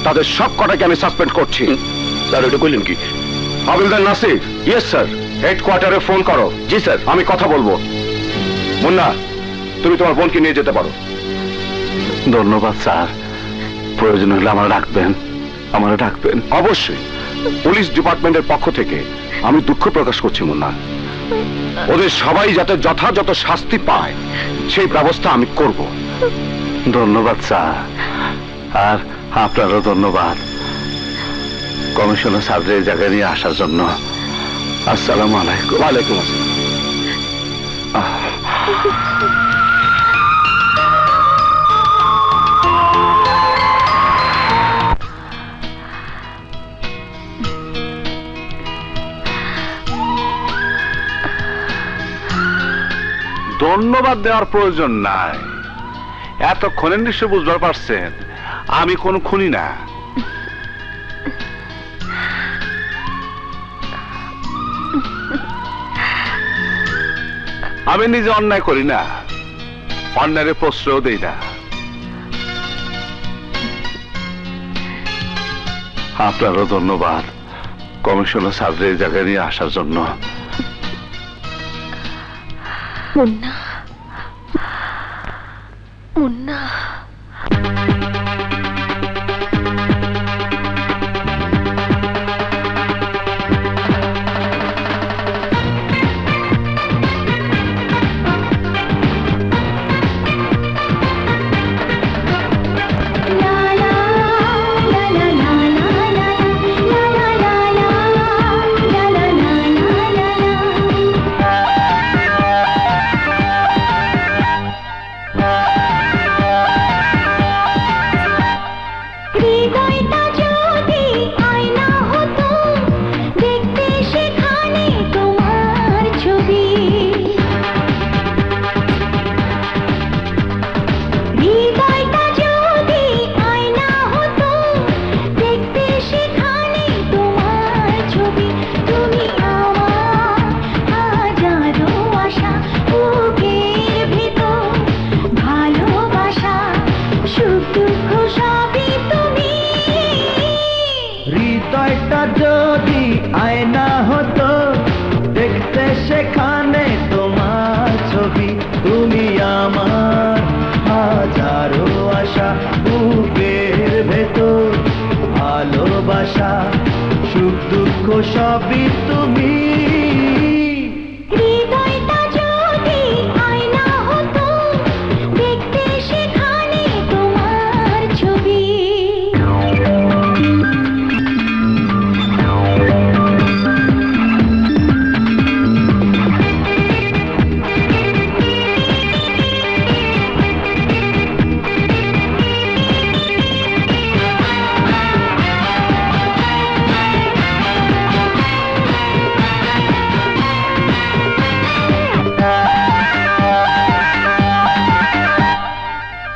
তাদের সব কটাকে আমি সাসপেন্ড করছি। স্যার এটা কইলেন কি? হাবিলদার নাসির। Yes sir. হেডকোয়ার্টারে ফোন করো। জি স্যার। আমি কথা বলবো। মুন্না, তুমি তোমার বোনকে নিয়ে যেতে পারো। ধন্যবাদ স্যার। প্রয়োজন হলে আমার ডাকবেন, আমার ডাকবেন। অবশ্যই। পুলিশ ডিপার্টমেন্টের পক্ষ থেকে আমি দুঃখ প্রকাশ করছি মুন্না। ওদের সবাই যাতে যথাযথ শাস্তি পায় সেই ব্যবস্থা আমি করব। ধন্যবাদ স্যার। আর আপনারও ধন্যবাদ কমিশনার সাহেবের এই জায়গায় নিয়ে আসার জন্য। আসসালামু আলাইকুম। ওয়ালাইকুম আসসালাম। ধন্যবাদ দেওয়ার প্রয়োজন নাই। এতক্ষণে নিশ্চয় বুঝবার পারছেন আমি কোন খুনি না। আমি নিজে অন্যায় করি না, অন্যায়ের প্রশ্রয় দেই না। আপনারও ধন্যবাদ কমিশনার সাহেবের এই জায়গায় নিয়ে আসার জন্য। মুন্না, মুন্না। সবই তুমি। হৃদয়টা যদি আয়না হতো দেখতে সেখানে তোমার ছবি।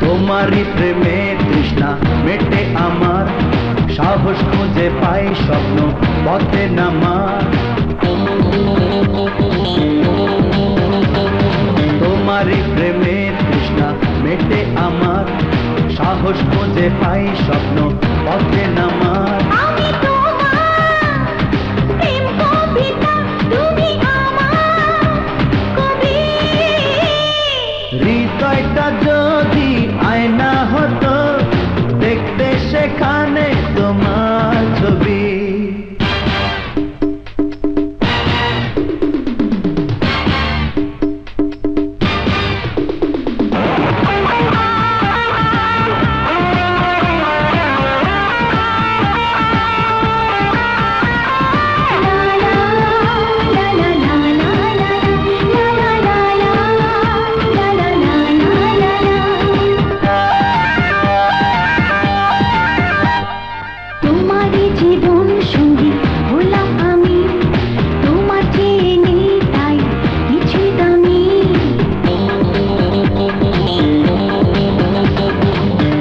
তোমারই প্রেমে তৃষ্ণা মেটে আমার, সাহস খুঁজে পাই স্বপ্ন পথে নামার। তোমারই প্রেমের তৃষ্ণা মেটে আমার, সাহস খুঁজে পাই স্বপ্ন পথে নামার। আমি তোমার প্রেম কবিতা, তুমি আমার কবি। হৃদয়টা যদি আয়না হতো, দেখতে সেখানে তোমার ছবি। তোমারই জীবন সঙ্গী হলাম আমি, তোমার চেয়ে নেই তাই কিছু দামি।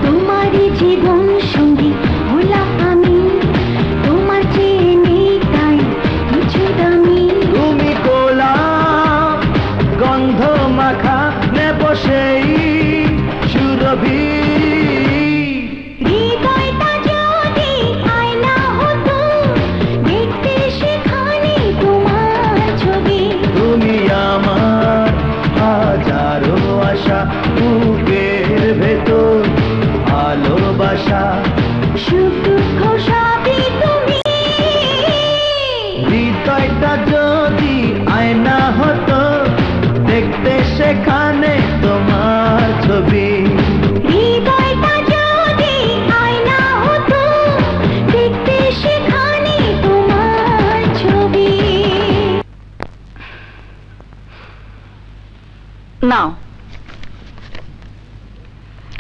তোমারই জীবন সঙ্গী হলাম আমি, তোমার চেয়ে নেই তাই কিছু দামি। তুমি গোলাপ গন্ধ মাখা নেব সেই সুরভি। হৃদয়টা যদি আয়না হতো, দেখতে সেখানে তোমার ছবি। তুমি আমার হাজারো আশা, বুকের ভেতর ভালোবাসা। সুখ দুঃখ সবই তুমি। হৃদয়টা যদি আয়না হতো, দেখতে সেখানে তোমার ছবি। হৃদয়টা যদি আয়না হতো, দেখতে সেখানে তোমার ছবি। নাও।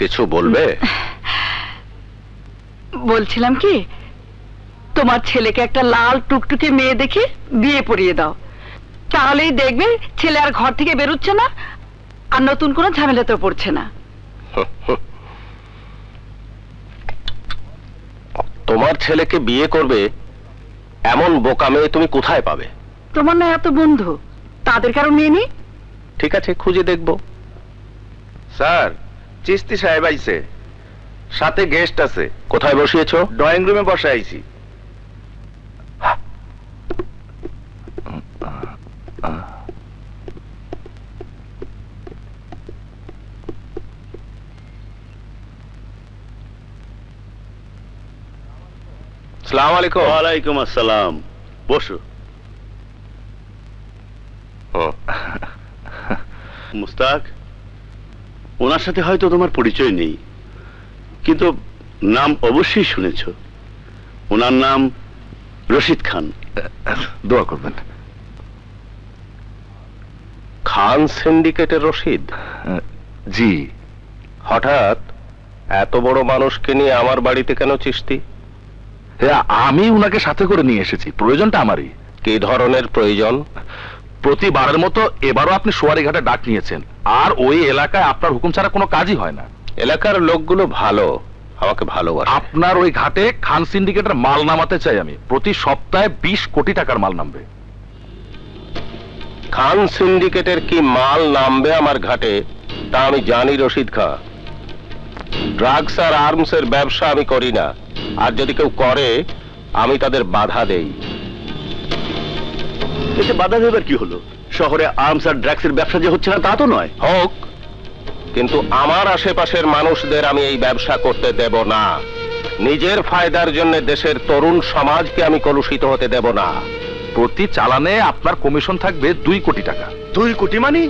কিছু বলবে? বলছিলাম কি, তোমার ছেলেকে একটা লাল টুকটুকে মেয়ে দেখে বিয়ে পড়িয়ে দাও, তাহলেই দেখবে ছেলে আর ঘর থেকে বেরোচ্ছে না, আর নতুন কোনো ঝামেলাতে পড়ছে না। তোমার ছেলেকে বিয়ে করবে এমন বোকা মেয়ে তুমি কোথায় পাবে? তোমার না এত বন্ধু, তাদের কারো মেয়ে নেই? ঠিক আছে, খুঁজে দেখবো। স্যার, চিস্তি সাহেব আইছে, সাথে গেস্ট আছে। কোথায় বসিয়েছো? ড্রয়িং রুমে বসে আইছি। আসসালামু আলাইকুম। ওয়ালাইকুম আসসালাম, বসো। মুস্তাক, ওনার সাথে হয়তো তোমার পরিচয় নেই, কিন্তু নাম অবশ্যই শুনেছ। ওনার নাম রশিদ খান। দোয়া করবেন। খান সিন্ডিকেটের রশিদ? জি। হঠাৎ এত বড় মানুষকে নিয়ে আমার বাড়িতে কেন চিস্তি? আমি উনাকে সাথে করে নিয়ে এসেছি, প্রয়োজনটা আমারই। কি ধরনের প্রয়োজন? প্রতিবারের মতো এবারও আপনি সোয়ারি ঘাটে ডাক নিয়েছেন, আর ওই এলাকায় আপনার হুকুম ছাড়া কোনো কাজই হয় না। এলাকার লোকগুলো ভালো, আমাকে ভালোবাসে। আপনার ওই ঘাটে খান সিন্ডিকেটের মাল নামাতে চাই আমি। প্রতি সপ্তাহে 20 কোটি টাকার মাল নামবে। খান সিন্ডিকেটের কি মাল নামবে আমার ঘাটে তা আমি জানি রশিদ খাঁ। ড্রাগস আর আর্মস এর ব্যবসা আমি করি না, আর যদি কেউ করে আমি তাদের বাধা দেই। এতে বাধা দেবার কি হলো? শহরে আর্মস আর ড্রাগসের ব্যবসা যে হচ্ছে না তা তো নয়। হোক, কিন্তু আমার আশেপাশের মানুষদের আমি এই ব্যবসা করতে দেব না। নিজের ফায়দার জন্য দেশের তরুণ সমাজকে আমি কলুষিত হতে দেব না। প্রতি চালানে আপনার কমিশন থাকবে 2 কোটি টাকা। 2 কোটি মানে?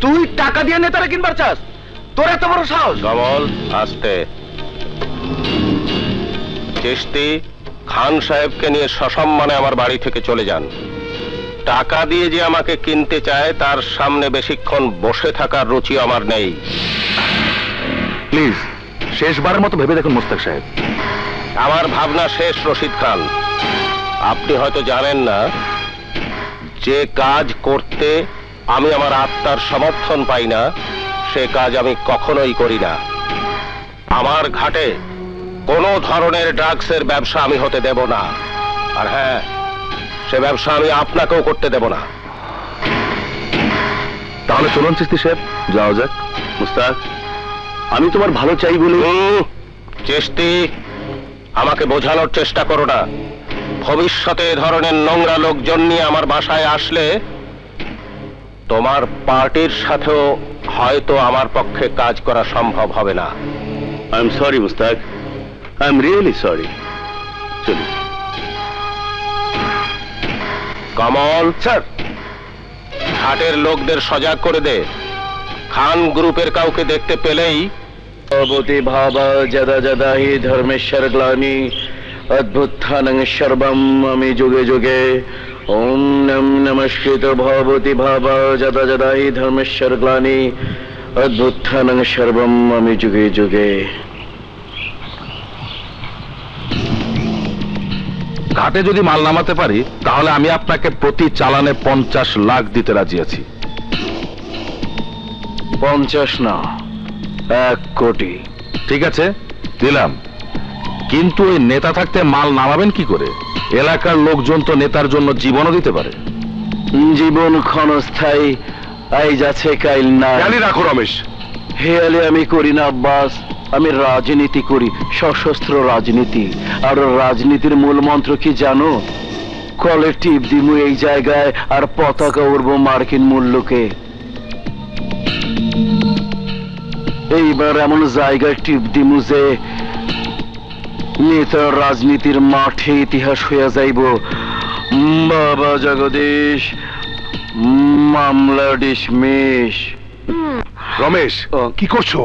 তুই টাকা দিয়ে নেতারা কিনবার চাস? তোর এত বড় সাহস? কমল, আস্তে। চিশতি, খান সাহেবকে নিয়ে সসম্মানে আমার বাড়ি থেকে চলে যান। টাকা দিয়ে যে আমাকে কিনতে চায় তার সামনে বেশিক্ষণ বসে থাকার রুচি আমার নেই। প্লিজ, শেষবারের মতো ভেবে দেখুন মুস্তাক সাহেব। আমার ভাবনা শেষ রশিদ খান। আপনি হয়তো জানেন না, যে কাজ করতে আমি আমার আত্মার সমর্থন পাই না সে কাজ আমি কখনোই করি না। আমার ঘাটে কোনো ধরনের ড্রাগসের ব্যবসা আমি হতে দেব না। আর হ্যাঁ, সে ব্যবসা আমি আপনাকেও করতে দেব না। তাহলে চলুন চিস্তি সাহেব, যাওয়া যাক। মুস্তাক, আমি তোমার ভালো চাই বলে। চিস্তি, আমাকে বোঝানোর চেষ্টা করো না। ভবিষ্যতে এ ধরনের নোংরা লোকজন নিয়ে আমার বাসায় আসলে তোমার পার্টির সাথেও হয়তো আমার পক্ষে কাজ করা সম্ভব হবে না। I am sorry Mustaq, I am really sorry. চলুন। কমল স্যার, হাটের লোকদের সজাগ করে দে। খান গ্রুপের কাউকে দেখতে পেলেই ভবতি ভাবা যদা যদা হি ধর্মেশ্বর গ্লানি অদ্ভুত্থানং সর্বম আমি যুগে যুগে ওম নম নমস্কৃত ভবতি ভাবা যদা যদা হি ধর্মেশ্বর গ্লানি অদ্ভুত্থানং সর্বম আমি যুগে যুগে। ঘাটে যদি মাল নামাতে পারি তাহলে আমি আপনাকে প্রতি চালানে 50 লাখ দিতে রাজি আছি। 50 না, 1 কোটি। ঠিক আছে, দিলাম। কিন্তু ওই নেতা থাকতে মাল নামাবেন কি করে? এলাকার লোকজন তো নেতার জন্য জীবনও দিতে পারে। জীবন ক্ষণস্থায়ী, আই যাচ্ছে কাইল না। জানি রাখো রমেশ, হেয়ালি আমি করি না আব্বাস, আমি রাজনীতি করি, সশস্ত্র রাজনীতি। আর রাজনীতির মূল মন্ত্র কি জানো? কলেকটিভ দিমু এই জায়গায় আর পতাকা উড়বো মার্কিন মূল্যকে। এইবার এমন জায়গায় টিপ দিমু যে নেতার রাজনীতির মাঠে ইতিহাস হইয়া যাইব। বাবা জগদীশ, মামলা ডিসমিস। রমেশ কি করছো?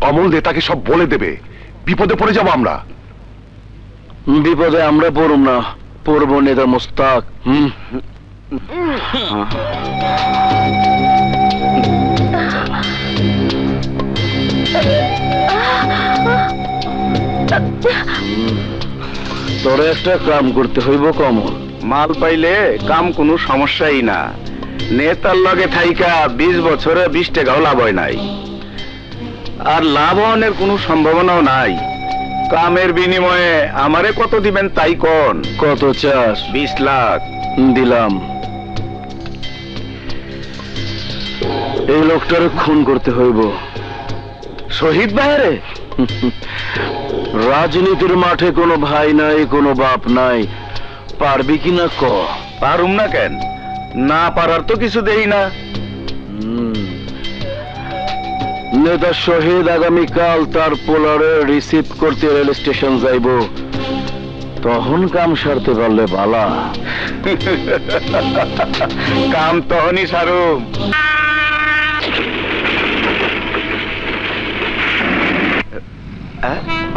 অমল নেতাকে সব বলে দেবে, বিপদে পড়ে যাবো আমরা। বিপদে আমরা পড়ব না, পড়ব নেতা মুস্তাক। তোরে একটা কাম করতে হইব কমল। মাল পাইলে কাম কোনো সমস্যাই না। নেতার লগে থাইকা 20 বছরে 20 টাকাও লাভ হয় নাই, আর লাভ হওয়ার কোনো সম্ভাবনাও নাই। কামের বিনিময়ে আমারে কত দিবেন তাই কোন? কত চাস? 20 লাখ দিলাম। এই লোকটারে খুন করতে হইব। শহীদ ভাইরে? রাজনীতির মাঠে কোনো ভাই নাই, কোনো বাপ নাই। পারবি কিনা ক? পারুম না কেন? না পারার তো কিছু দেই না। নেতা শহীদ আগামীকাল তার পোলারে রিসিভ করতে রেল স্টেশন যাইব। তখন কাম সারতে পারলে বালা। কাম তখনই সারুম।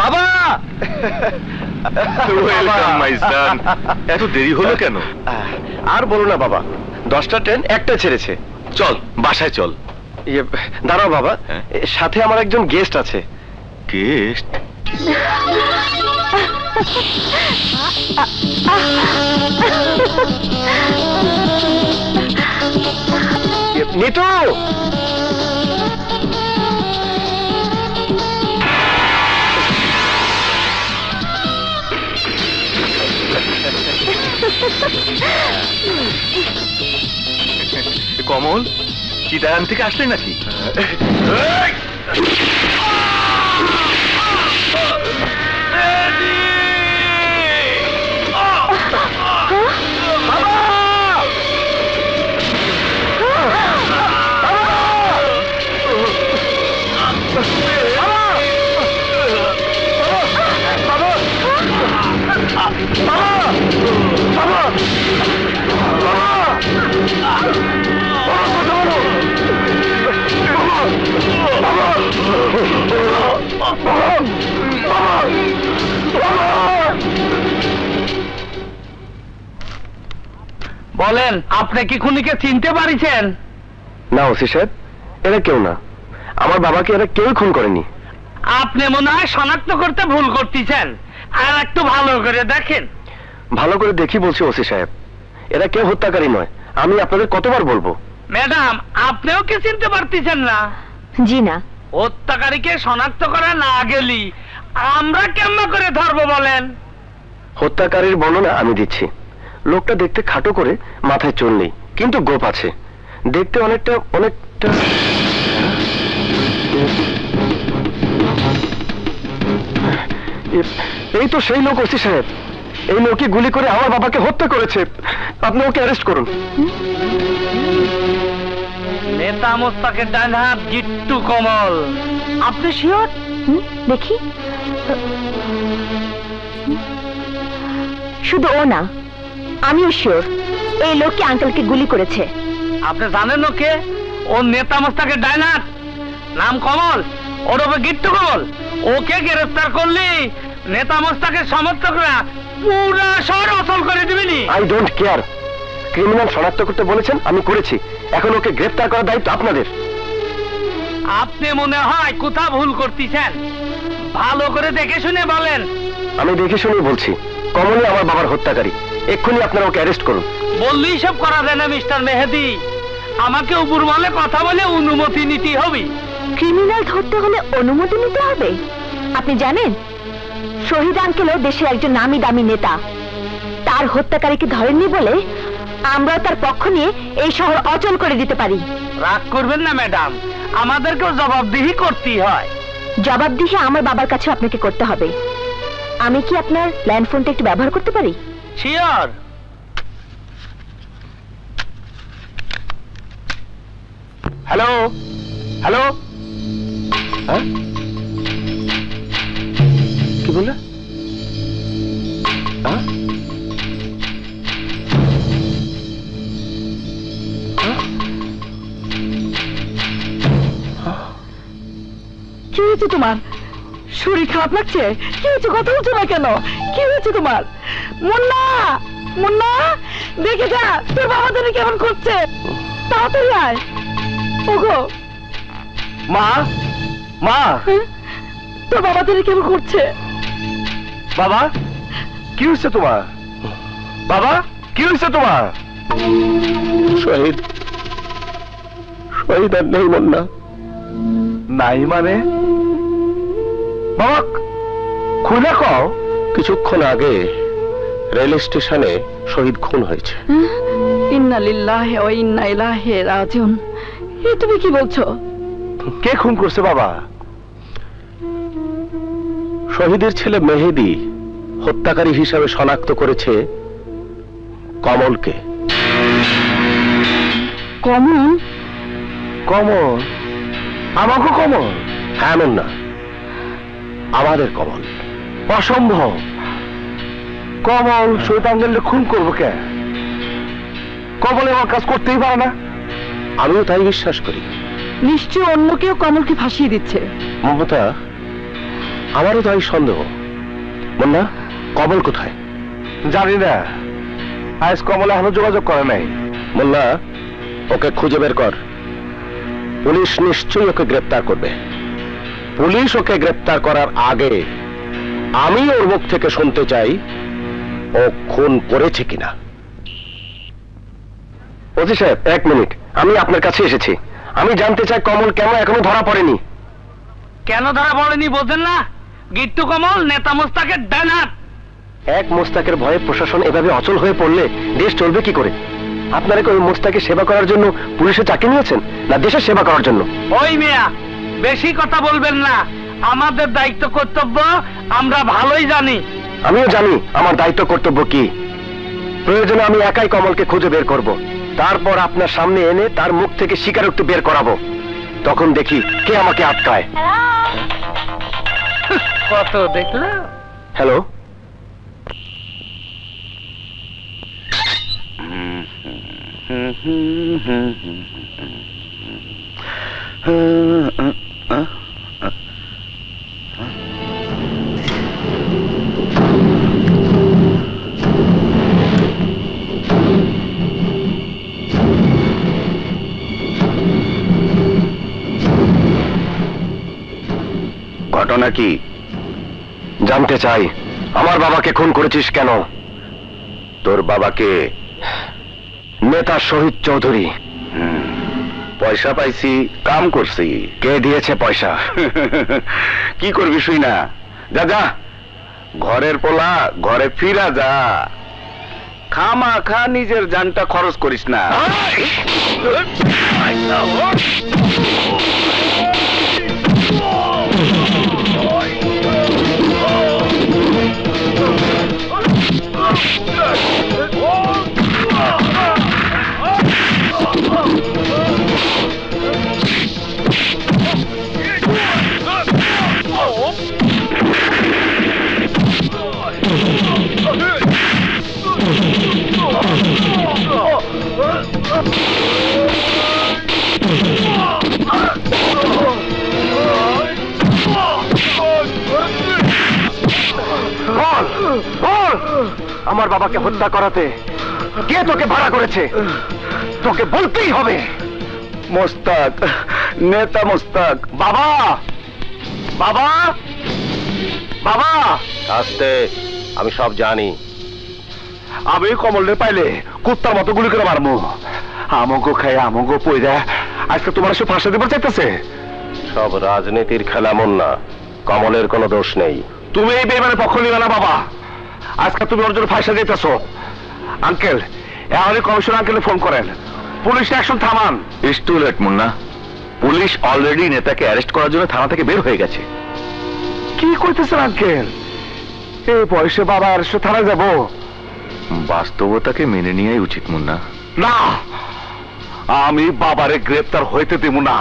বাবা! এত দেরি হলো কেন? আর বলো না বাবা, 10টা ট্রেন একটা ছেড়েছে। চল বাসায় চল। দাঁড়াও বাবা, সাথে আমার একজন গেস্ট আছে। গেস্ট? নিতু! কমল, চিটাগাং থেকে আসলে নাকি? বলেন, আপনি কি খুনিকে চিনতে পারিছেন? না ওসি সাহেব, এরা কেউ না। আমার বাবাকে এরা কেউ খুন করেনি। আপনি মনে হয় শনাক্ত করতে ভুল করতেছেন। আর একটু ভালো করে দেখেন। ভালো করে দেখি বলছি ওসি সাহেব, এরা কেউ হত্যাকারী নয়। আমি আপনাদের কতবার বলবো? ম্যাডাম, আপনিও কি চিনতে পারতেছেন না? জি না। হত্যাকারীকে শনাক্ত করা না গেলি আমরা কেমন করে ধরবো বলেন? হত্যাকারীর বর্ণনা আমি দিচ্ছি। লোকটা দেখতে খাটো করে, মাথায় চুল নেই, কিন্তু গোপ আছে। দেখতে অনেক লোকটা এই তো সেই লোক ওসি সাহেব। এই লোকই গুলি করে আমার বাবাকে হত্যা করেছে। আপনি ওকে অ্যারেস্ট করুন। নেতা মোস্তাকের ডান হাত গিট্টু কমল। আপনি শিওর? দেখি। শুধু ও না, আমিও শিওর এই লোককে আঙ্কেলকে গুলি করেছে। আপনি জানেন ওকে? ও নেতা মোস্তাকের ডান হাত, নাম কমল, ওর ওপর গিট্টু কমল। ওকে গ্রেফতার করলি নেতা মোস্তাকের সমর্থকরা পুরা শহর অচল করে দিবেনি। I don't care. ক্রিমিনাল শনাক্ত করতে বলেছেন, আমি করেছি। এখন ওকে গ্রেফতার করার দায়িত্ব আপনাদের। আপনি মনে হয় কোথাও ভুল করতেছেন, ভালো করে দেখে শুনে বলেন। আমি দেখে শুনে বলছি, কমলই আমার বাবার হত্যাকারী। এক্ষুনি আপনারা ওকে অ্যারেস্ট করুন। বললেই সব করা যায় না মিস্টার মেহেদি। আমাকে উপর মহলে কথা বলে অনুমতি নিতে হবে। ক্রিমিনাল ধরতে হলে অনুমতি নিতে হবে? আপনি জানেন শহীদ আঙ্কেলও দেশের একজন নামি দামি নেতা। তার হত্যাকারীকে ধরেননি বলে আমরা তার পক্ষ নিয়ে এই শহর অচল করে দিতে পারি। রাগ করবেন না ম্যাডাম, আমাদেরকেও জবাবদিহি করতেই হয়। জবাবদিহি আমার বাবার কাছে আপনাকে করতে হবে। আমি কি আপনার ল্যান্ডফোনটা একটু ব্যবহার করতে পারি? শিওর। হ্যালো হ্যালো, কি বললে? কি হয়েছে তোমার? শরীর খারাপ লাগছে? কি হয়েছে? কথা বলছো না কেন? কি হয়েছে তোমার? মুন্না, মুন্না, দেখে যা তোর বাবা তোরে কেমন করছে। তাড়াতাড়ি আয়। ওগো মা, মা, তোর বাবা তোরে কেমন করছে? বাবা কি হয়েছে তোমার? বাবা কি হয়েছে তোমার? শহীদ, শহীদ আর নেই মুন্না। নাই মানে? বাবা খুলে কও। কিছুক্ষণ আগে রেল স্টেশনে শহীদ খুন হয়েছে। ইন্না লিল্লাহি ওয়া ইন্না ইলাইহি রাজিউন। এ তুমি কি বলছো? কে খুন করছে বাবা? শহীদের ছেলে মেহেদি হত্যাকারী হিসাবে শনাক্ত করেছে কমলকে। কমল? কমল? আমাকে কমল? হ্যাঁ না, আমাদের কমল। অসম্ভব। কমল শহীদ আঙ্কেলকে খুন করবো কে? কমল আমার কাজ করতেই পারে না। আমিও তাই বিশ্বাস করি। নিশ্চয় অন্য কেউ কমলকে ফাঁসিয়ে দিচ্ছে। মমতা, আমারও তাই সন্দেহ। মুন্না, কমল কোথায়? জানি না, আজ কমল এখনো যোগাযোগ করে নাই। মুন্না, ওকে খুঁজে বের কর। পুলিশ নিশ্চয়ই ওকে গ্রেপ্তার করবে। পুলিশ ওকে গ্রেপ্তার করার আগে আমি ওর মুখ থেকে শুনতে চাই ও খুন করেছে কিনা। ওজি সাহেব, এক মিনিট, আমি আপনার কাছে এসেছি। আমি জানতে চাই কমল কেন এখনো ধরা পড়েনি। কেন ধরা পড়েনি বোঝেন না? গিট্টু কমল নেতা মোস্তাকের ডান হাত। এক মোস্তাকের ভয়ে প্রশাসন এভাবে অচল হয়ে পড়লে দেশ চলবে কি করে? আপনারা কি ওই মোস্তাকে সেবা করার জন্য পুলিশে চাকরি নিয়েছেন, না দেশের সেবা করার জন্য? ওই মিয়া, বেশি কথা বলবেন না। আমাদের দায়িত্ব কর্তব্য আমরা ভালোই জানি। আমিও জানি আমার দায়িত্ব কর্তব্য কি। প্রয়োজনে আমি একাই কমলকে খুঁজে বের করব। তারপর আপনার সামনে এনে তার মুখ থেকে স্বীকারোক্তি বের করাবো। তখন দেখি কে আমাকে আটকায়। কত দেখলা? হ্যালো, ঘটনা কি জানতে চাই। আমার বাবাকে খুন করেছিস কেন? তোর বাবাকে নেতা শহীদ চৌধুরী। পয়সা পাইছি, কাম করছি। কে দিয়েছে পয়সা? কি করবি শুই না? যা যা, ঘরের পোলা ঘরে ফিরা যা। খামাখা নিজের জানটা খরচ করিস না। আমার বাবাকে হত্যা করাতে কে তোকে ভাড়া করেছে? তোকে বলতেই হবে। মোস্তাক, নেতা মোস্তাক। বাবা, বাবা, বাবা। আস্তে, আমি সব জানি। আমি কমলে পাইলে কুত্তার মতো গুলি করে মারবো। আমগো খাই আমগো পয়রা আজকে তোমার সে ফাঁসা দেবার চাইতেছে। সব রাজনীতির খেলা মুন্না, কমলের কোনো দোষ নেই। তুমি এই বেইমানের পক্ষ নিবে না বাবা। আজকে তুমি ওর জন্য ফাঁসা দিতেছো। আঙ্কেল, এখনই কমিশনার আঙ্কেলে ফোন করেন, পুলিশ অ্যাকশন থামান। It's too late Munna, police already নেতাকে অ্যারেস্ট করার জন্য থানা থেকে বের হয়ে গেছে। কি করতেছেন আঙ্কেল? এই বয়সে বাবা অ্যারেস্টে থানায় যাব? বাস্তবতাকে মেনে নেওয়াই উচিত মুন্না। না, আমি বাবারে গ্রেপ্তার হইতে দেব না।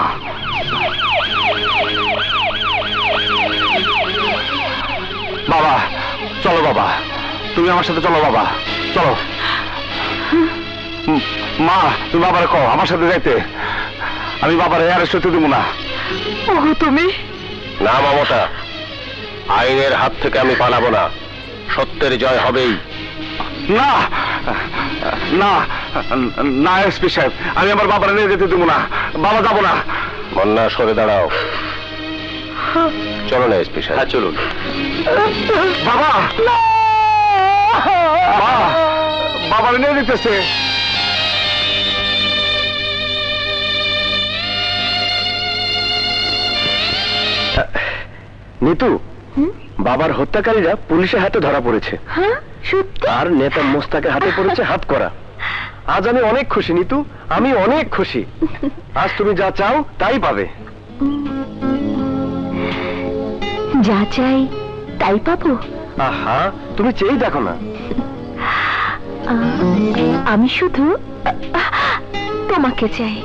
বাবা চলো, বাবা তুমি আমার সাথে চলো। বাবা চলো। মা তুমি বাবারে কও আমার সাথে যাইতে। আমি বাবারে অ্যারেস্ট হতে দেব না। ওগো তুমি? না মমতা, আইনের হাত থেকে আমি পালাবো না। সত্যের জয় হবেই। না না না এসপি সাহেব, আমি আমার বাবারে নিয়ে যেতে দেবো না। বাবা যাবো না। মন্না সরে দাঁড়াও। চলো না এসপি সাহেব। হ্যাঁ চলুন। বাবা, বাবারে নিয়ে যেতেছে। নিতু, বাবার হত্যাকারীরা পুলিশের হাতে ধরা পড়েছে। আর নেতা মোস্তাকের হাতে পড়েছে হাত করা। আজ আমি অনেক খুশি নিতু, আমি অনেক খুশি। আজ তুমি যা চাও তাই পাবে। যা চাই তাই পাবো? আহা, তুমি চেয়েই দেখো না। আমি শুধু তোমাকে চাই,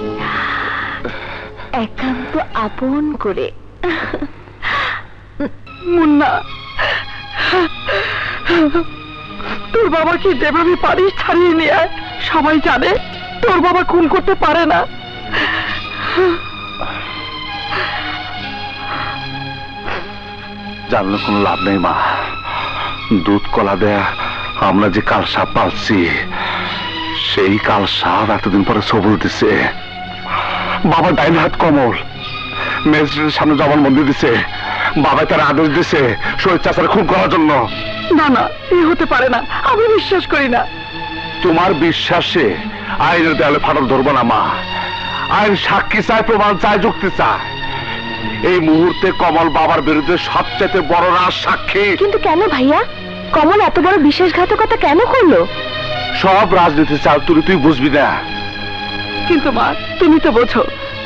একান্ত আপন করে। মুন্না, তোর বাবাকে যেভাবে পারিস ছাড়িয়ে নিয়ে আয়। সবাই জানে তোর বাবা খুন করতে পারে না। জানলে কোনো লাভ নেই মা। দুধ কলা দেয়া আমরা যে কাল সাপ পালছি, সেই কাল সাপ এতদিন পরে সবল দিছে। বাবা ডাইন হাত কমল ম্যাজিস্ট্রেটের সামনে জবানবন্দি দিছে। বাবা তার আদেশ দিছে শহীদ চাচার খুন করার জন্য। না না, এ হতে পারে না, আমি বিশ্বাস করি না। তোমার বিশ্বাসে আইনের দেয়ালে ফাটল ধরবো না মা। আইন সাক্ষী চায়, প্রমাণ চায়, যুক্তি চায়। এই মুহূর্তে কমল বাবার বিরুদ্ধে সবচেয়ে বড় রাজ সাক্ষী। কিন্তু কেন ভাইয়া? কমল এত বড় বিশ্বাসঘাতকতা কেন করলো? সব রাজনীতি চাল তুই বুঝবি না। কিন্তু মা, তুমি তো বোঝো,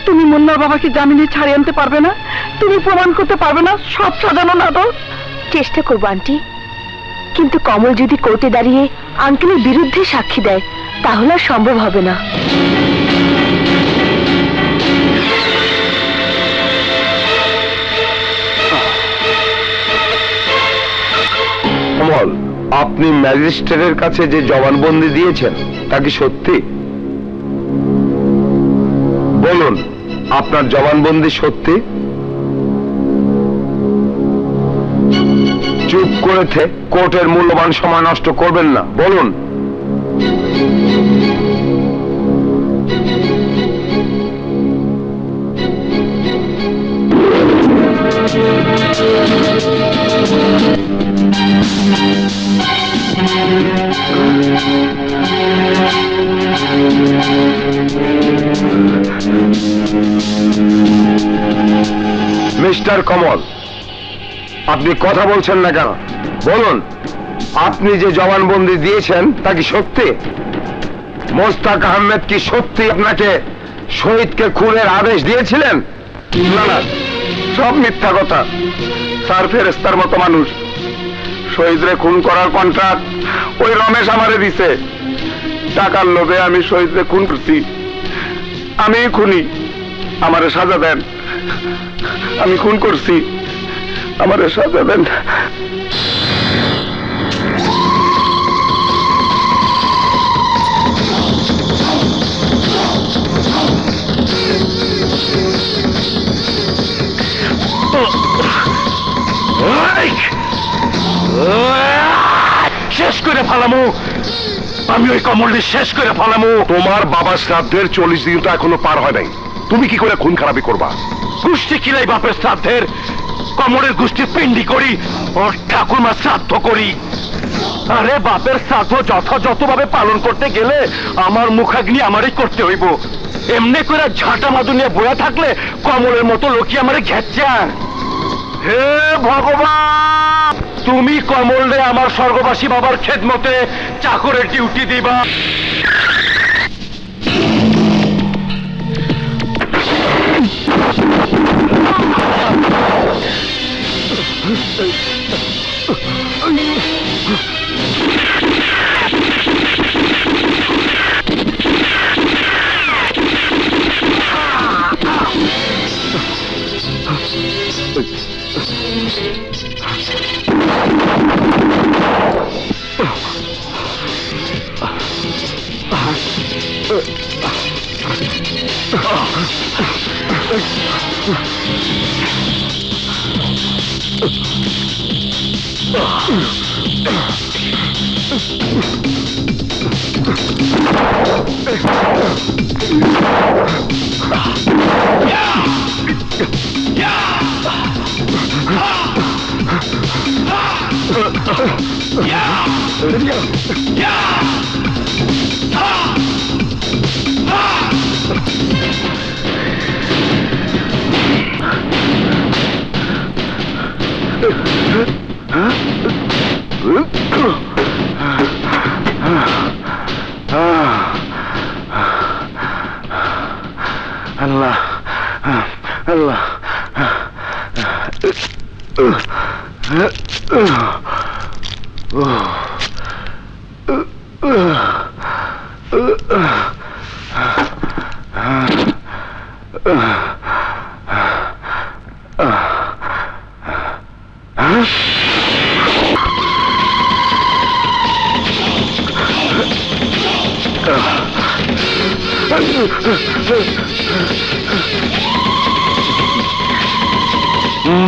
তুমি মুন্নার বাবাকে জামিনে ছাড়িয়ে আনতে পারবে না। তুমি প্রমাণ করতে পারবে না সব সাজানো নাটক। চেষ্টা করবো আন্টি, কিন্তু কমল যদি কোর্টে দাঁড়িয়ে আঙ্কেলের বিরুদ্ধে সাক্ষী দেয় তাহলে আর সম্ভব হবে না। কমল, আপনি ম্যাজিস্ট্রেটের কাছে যে জবানবন্দি দিয়েছেন তা কি সত্যি? বলুন, আপনার জবানবন্দি সত্যি? চুপ করে কোর্টের মূল্যবান সময় নষ্ট করবেন না, বলুন। মিস্টার কমল, আপনি কথা বলছেন না কেন? বলুন, আপনি যে জবানবন্দি দিয়েছেন তা কি সত্যি? মোস্তাক আহমেদ কি সত্যি আপনাকে শহীদকে খুনের আদেশ দিয়েছিলেন? না না, সব মিথ্যা কথা। স্যার ফেরেস্তার মতো মানুষ, শহীদরে খুন করার কন্ট্রাক্ট ওই রমেশ আমারে দিছে। টাকার লোভে আমি শহীদরে খুন করছি, আমি খুনি, আমারে সাজা দেন। আমি খুন করছি, আমারে সাজা দেন। শেষ করে ফেলামু, আমি ওই কমলটি শেষ করে ফেলামু। তোমার বাবার শ্রাদ্ধের 40 দিন তো এখনো পার হয় নাই, তুমি কি করে খুন খারাপি করবা? গোষ্ঠী কিলাই বাপের শ্রাদ্ধের, কমলের গোষ্ঠী পিন্ডি করি, ওর ঠাকুরমা শ্রাদ্ধ করি। আরে বাপের শ্রাদ্ধ যথাযথভাবে পালন করতে গেলে আমার মুখাগ্নি আমারই করতে হইব। এমনি করে ঝাঁটা মাদু নিয়ে বয়া থাকলে কমলের মতো লোকই আমারে ঘেচ্ছান। হে ভগবান, তুমি কমলরে আমার স্বর্গবাসী বাবার খেদমতে চাকরের ডিউটি দিবা। আল্লাহ আল্লাহ,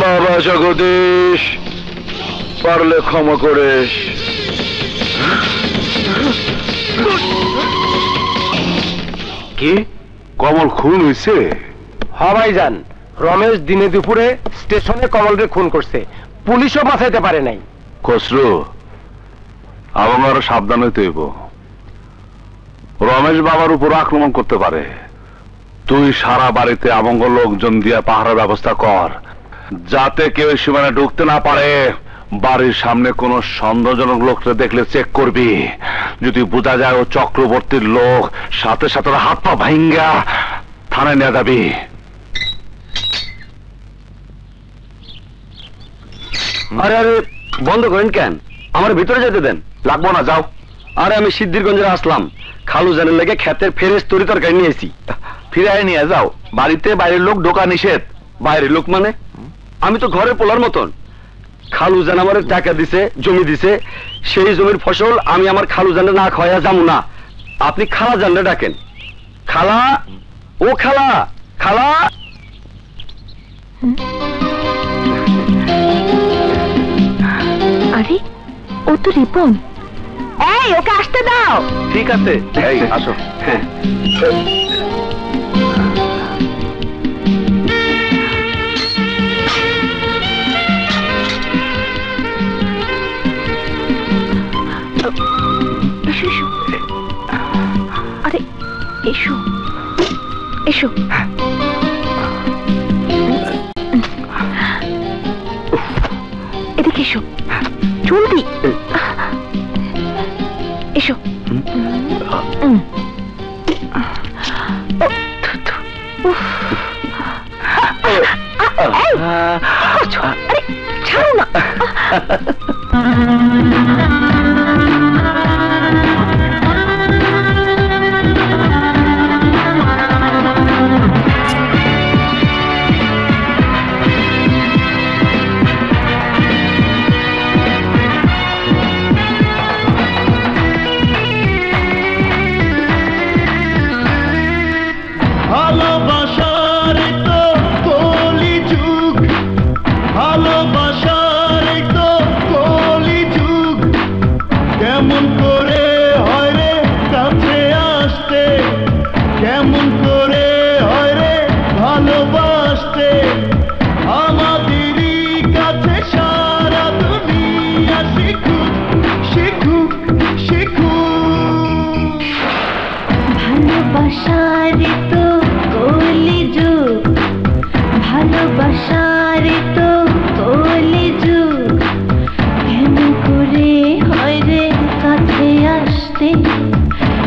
বাবা জগদীশ, পারলে ক্ষমা করিস। কি কমল খুন হয়েছে? হবাই যান, রমেশ দিনে দুপুরে স্টেশনে কমলরে খুন করছে, পুলিশও বাঁচাইতে পারে নাই। খসরু, এবং আরো সাবধান হইতে হইব। রমেশ বাবার উপর আক্রমণ করতে পারে। তুই সারা বাড়িতে আমঙ্গ লোকজন দিয়ে পাহারার ব্যবস্থা কর, যাতে কেউ সীমানা ঢুকতে না পারে। বাড়ির সামনে কোন সন্দেহজনক লোককে দেখলে চেক করবি। যদি বোঝা যায় ও চক্রবর্তীর লোক, সাথে সাথে হাত পা ভাঙ্গা থানায় নিয়ে যাবি। আরে আরে, বন্ধ করেন কেন? আমার ভিতরে যেতে দেন। লাগবো না, যাও। আরে আমি সিদ্ধিরগঞ্জে আসলাম, খালু জানের লেগে ক্ষেতের ফেরেস তরি তরকারি নিয়েছি। ফিরে নিয়ে যাও, বাড়িতে বাইরের লোক ঢোকা নিষেধ। বাইরের লোক মানে? আমি তো ঘরে পোলার মতন। খালু জান আমার টাকা দিছে, জমি দিছে, সেই জমির ফসল আমি আমার খালু জানে না খাওয়া যাবো না। আপনি খালা জানলে ডাকেন। খালা, ও খালা, খালা। আরে ও তো রিপন। এই, ওকে আসতে দাও। ঠিক আছে, এই আসো। হ্যাঁ, এসো এসো। আরে এসো এসো। এদিকে এসো, জলদি। আরে ছাড়ো না। ভালোবাসার তো কলি যুগ, ভালোবাসার তো কলি যুগ, কেমন করে হয় রে কাছে আসতে, কেমন করে হয় রে ভালোবাসতে, আমাদেরই কাছে সারা দুনিয়া শিখুক শিখুক শিখুক। ভালোবাসার তো কলি যুগ, ভালোবাসার তো কলি যুগ, কেমন করে হয় রে কাছে আসতে,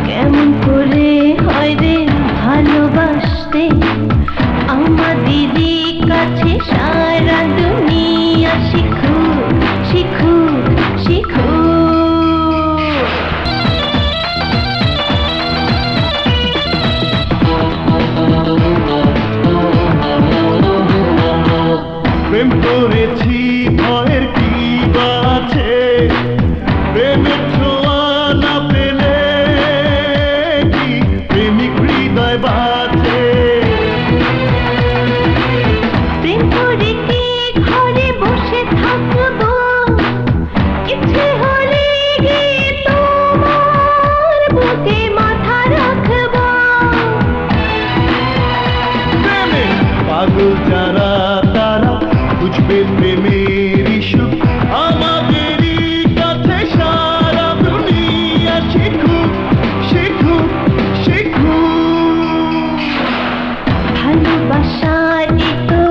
কেমন করে হয় রে ভালোবাসতে, আমাদেরই কাছে সারা দুনিয়া শিখুক শিখুক শিখুক। প্রেম করেছি ভয়ের কি বা আছে, প্রেমের ছোঁয়া না পেলে কি প্রেমিক হৃদয় বাঁচে। প্রেম করে কি ঘরে বসে থাকবো, ইচ্ছে হলে গিয়ে তোমার বুকে মাথা রাখবো। প্রেমে পাগল যারা তারা বুঝবে প্রেমের সুখ, আমাদেরই কাছে সারা দুনিয়া শিখুক শিখুক শিখুক। ভালোবাসার তো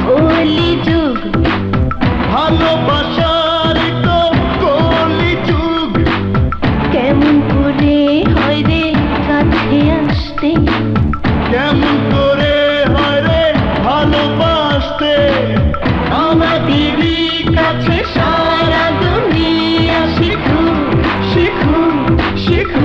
কলি যুগ, ভালোবাসার তো কলি যুগ, কেমন করে হয় রে কাছে আসতে, কেমন করে হয় রে ভালোবাসতে, আমাদেরই কাছে সারা দুনিয়া শিখুক শিখুক শিখুক।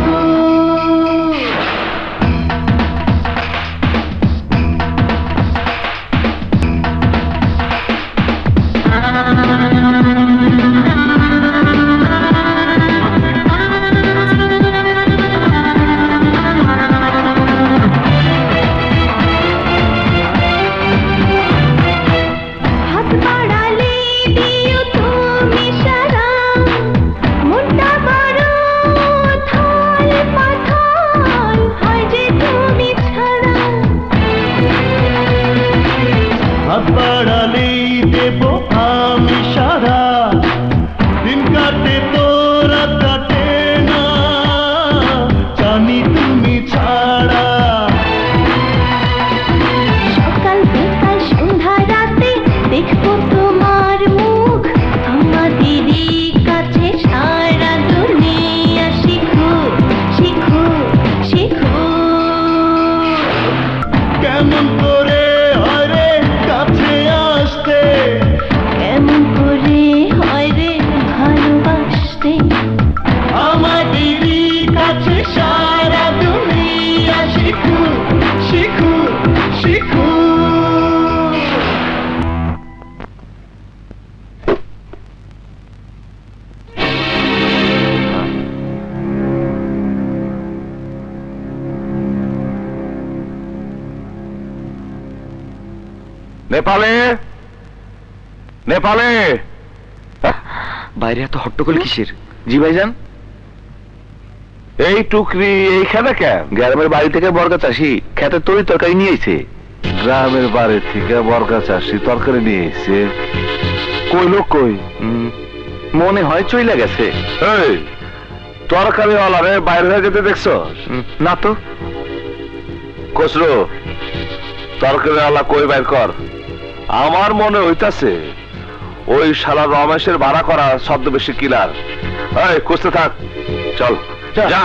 হাত বাড়ালে দিও তুমি সারা, মনটা বড় থল পাথর হয় যে তুমি ছাড়া। হাত বাড়ালেই দেব আমি সারা, দিন কাটে তো রাত কাটে না, জানি তুমি ছাড়া। সকাল বিকাল সন্ধ্যা রাতে দেখবো তোমার মুখ, আমাদেরই কাছে সারা দুনিয়া শিখুক শিখুক শিখুক। কেমন করে হয় রে কাছে আসতে, কেমন করে হয় রে ভালোবাসতে, আমাদেরই কাছে সারা দুনিয়া শিখুক শিখুক শিখুক। নেপালে নেপালে বাইরে এত হট্টগোল কিসের? জি ভাইজান। এই টুকরি এইখানে কেন? গ্রামের বাড়ি থেকে বর্গা চাষি খেতে তরি তরকারি নিয়ে এসে। গ্রামের বাড়ি থেকে বর্গা চাষি তরকারি নিয়ে এসে? কই লোক কই? মনে হয় চইলা গেছে। এই তরকারি ওয়ালারে বাইরে হয়ে যেতে দেখছো? না তো। কসরো তরকারি ওয়ালা কই বাইর কর। আমার মনে হইতাছে ওই শালা রমেশের ভাড়া করা ছদ্মবেশী কিলার। এই খুঁজতে থাক, চল যা।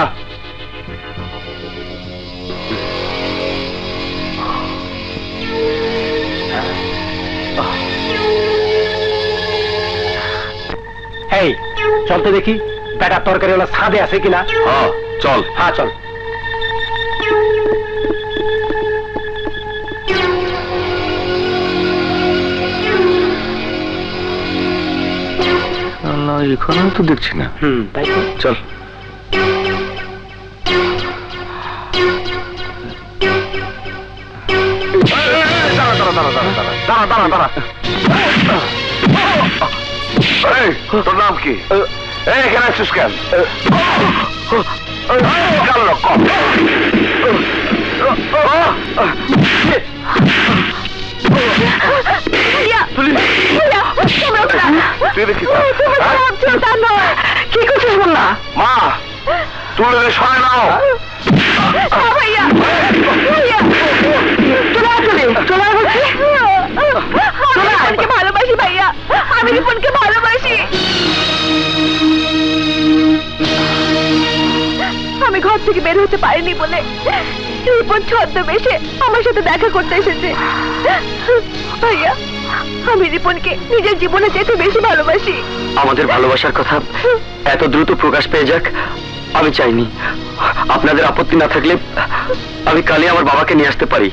চল তো দেখি বেটার তরকারি ওলা ছাদে আছে কিনা। হ্যাঁ চল। হ্যাঁ চল। এখানেও তো দেখছি না। তাই তো। চল। তোর নাম কি? এখানে আসছিস কেন? কি করছিস বললা? মা তুলে সরে নাও। ভালোবাসি ভাইয়া, আমি রিপনকে ভালোবাসি। আমি ঘর থেকে বের হতে পারিনি বলে রিপন ছদ্মবেশে আমার সাথে দেখা করতে এসেছে। ভাইয়া, আমি রিপনকে নিজের জীবনে যেতে বেশি ভালোবাসি। আমাদের ভালোবাসার কথা এত দ্রুত প্রকাশ পেয়ে যাক আমি চাইনি। আপনাদের আপত্তি না থাকলে আমি কালই আমার বাবাকে নিয়ে আসতে পারি।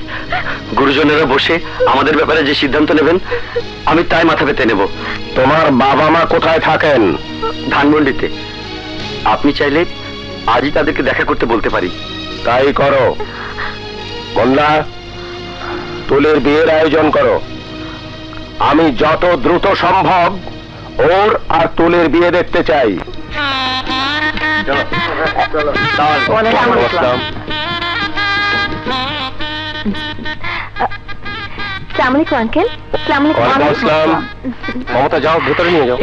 গুরুজনেরা বসে আমাদের ব্যাপারে যে সিদ্ধান্ত নেবেন আমি তাই মাথা পেতে নেব। তোমার বাবা মা কোথায় থাকেন? ধানমন্ডিতে। আপনি চাইলে আজই তাদেরকে দেখা করতে বলতে পারি। তাই করো। মোল্লা, তুলির বিয়ের আয়োজন করো। আমি যত দ্রুত সম্ভব ওর আর তুলির বিয়ে দেখতে চাই। আসসালামু আঙ্কেল। মমতা যাও, ভেতরে নিয়ে যাও।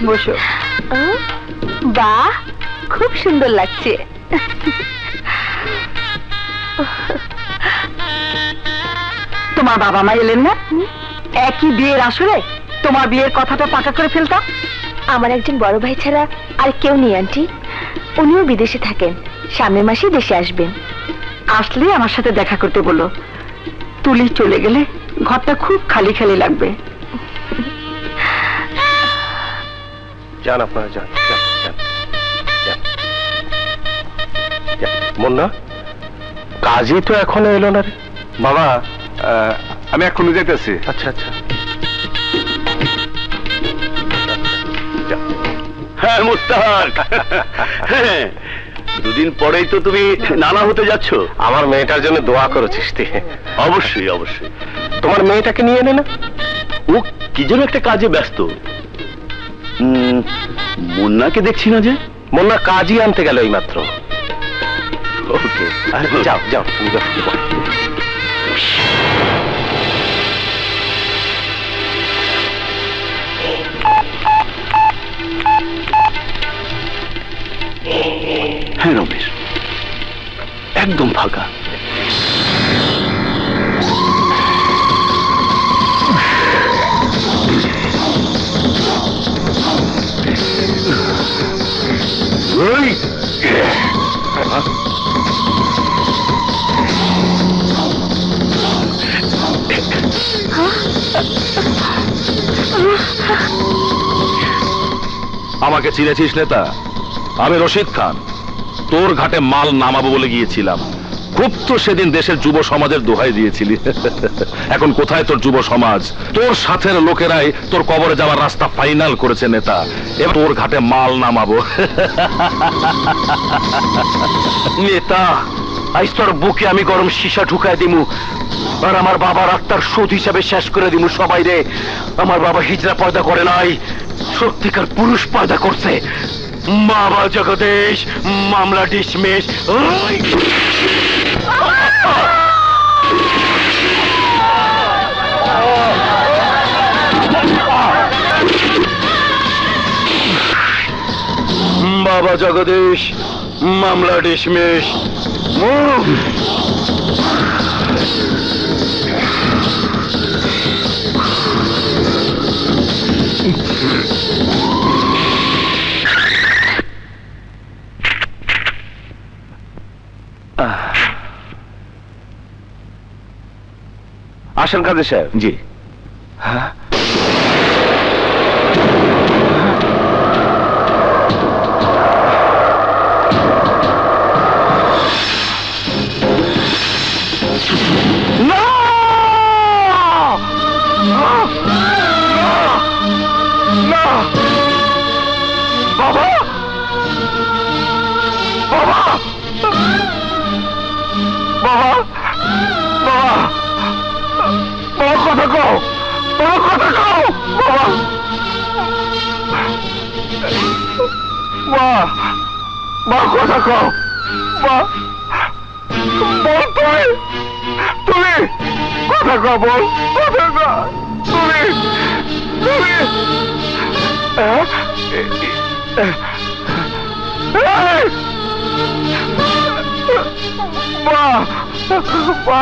বসো। বাহ, খুব সুন্দর লাগছে। তোমার বাবা মা এলেন না? একই বিয়ের আসরে তোমার বিয়ের কথাটা পাকা করে ফেলতাম। আমার একজন বড় ভাই ছাড়া আর কেউ নেই আন্টি। উনিও বিদেশে থাকেন, সামনের মাসে দেশে আসবেন। আসলে আমার সাথে দেখা করতে বলো। তুলি চলে গেলে ঘরটা খুব খালি খালি লাগবে। যান আপনারা, যান। মুন্না, কাজী তো এখনো এলো না রে। বাবা আমি এখনই যাইতেছি। আচ্ছা আচ্ছা। হ্যাঁ মুস্তাক, দুদিন পরেই তো তুমি নানা হতে যাচ্ছ। আমার মেয়েটার জন্য দোয়া করেছিস তুই? অবশ্যই অবশ্যই। তোমার মেয়েটাকে নিয়ে নে না। ও কি যেন একটা কাজে ব্যস্ত। মুন্নাকে দেখছি না যে। মুন্না কাজই আনতে গেল এই মাত্র। ওকে, যাও যাও তুমি যাও। হ্যাঁ রমেশ, একদম ফাঁকা। আমাকে চিনেছিস নেতা? আমি রশিদ খান, তোর ঘাটে মাল নামাবো বলে গিয়েছিলাম। খুব তো সেদিন দেশের যুব সমাজের দোহাই দিয়েছিলি। এখন কোথায় তোর যুব সমাজ? তোর সাথের লোকেরাই তোর কবরে যাওয়ার রাস্তা ফাইনাল করেছে নেতা। এবার তোর ঘাটে মাল নামাবো। নেতা, আজ তোর বুকে আমি গরম সীসা ঢুকায় দিমু, আর আমার বাবার আত্মার শোধ হিসাবে শেষ করে দিমু সবাই রে। আমার বাবা হিজরা পয়দা করে নাই, সত্যিকার পুরুষ পয়দা করছে। বাবা জগদীশ, মামলা ডিসমিস। বাবা জগদীশ, মামলা ডিসমিস। আসেন কাজী সাহেব। জি। হ্যাঁ কথা কও মা, বল তুমি কথা কও, বল কথা কও তুমি তুমি মা মা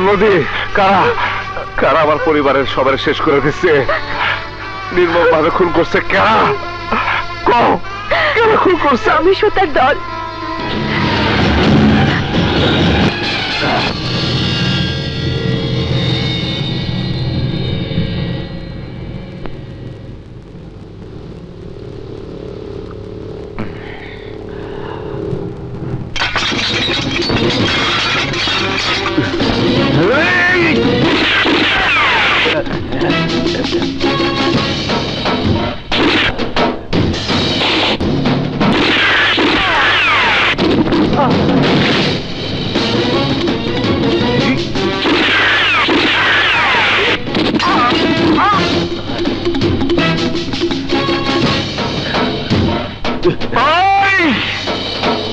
নদী কারা কারা আমার পরিবারের সবার শেষ করে দিচ্ছে, নির্মম ভাবে খুন করছে, কারা খুন করছে? আমি সুতার দল।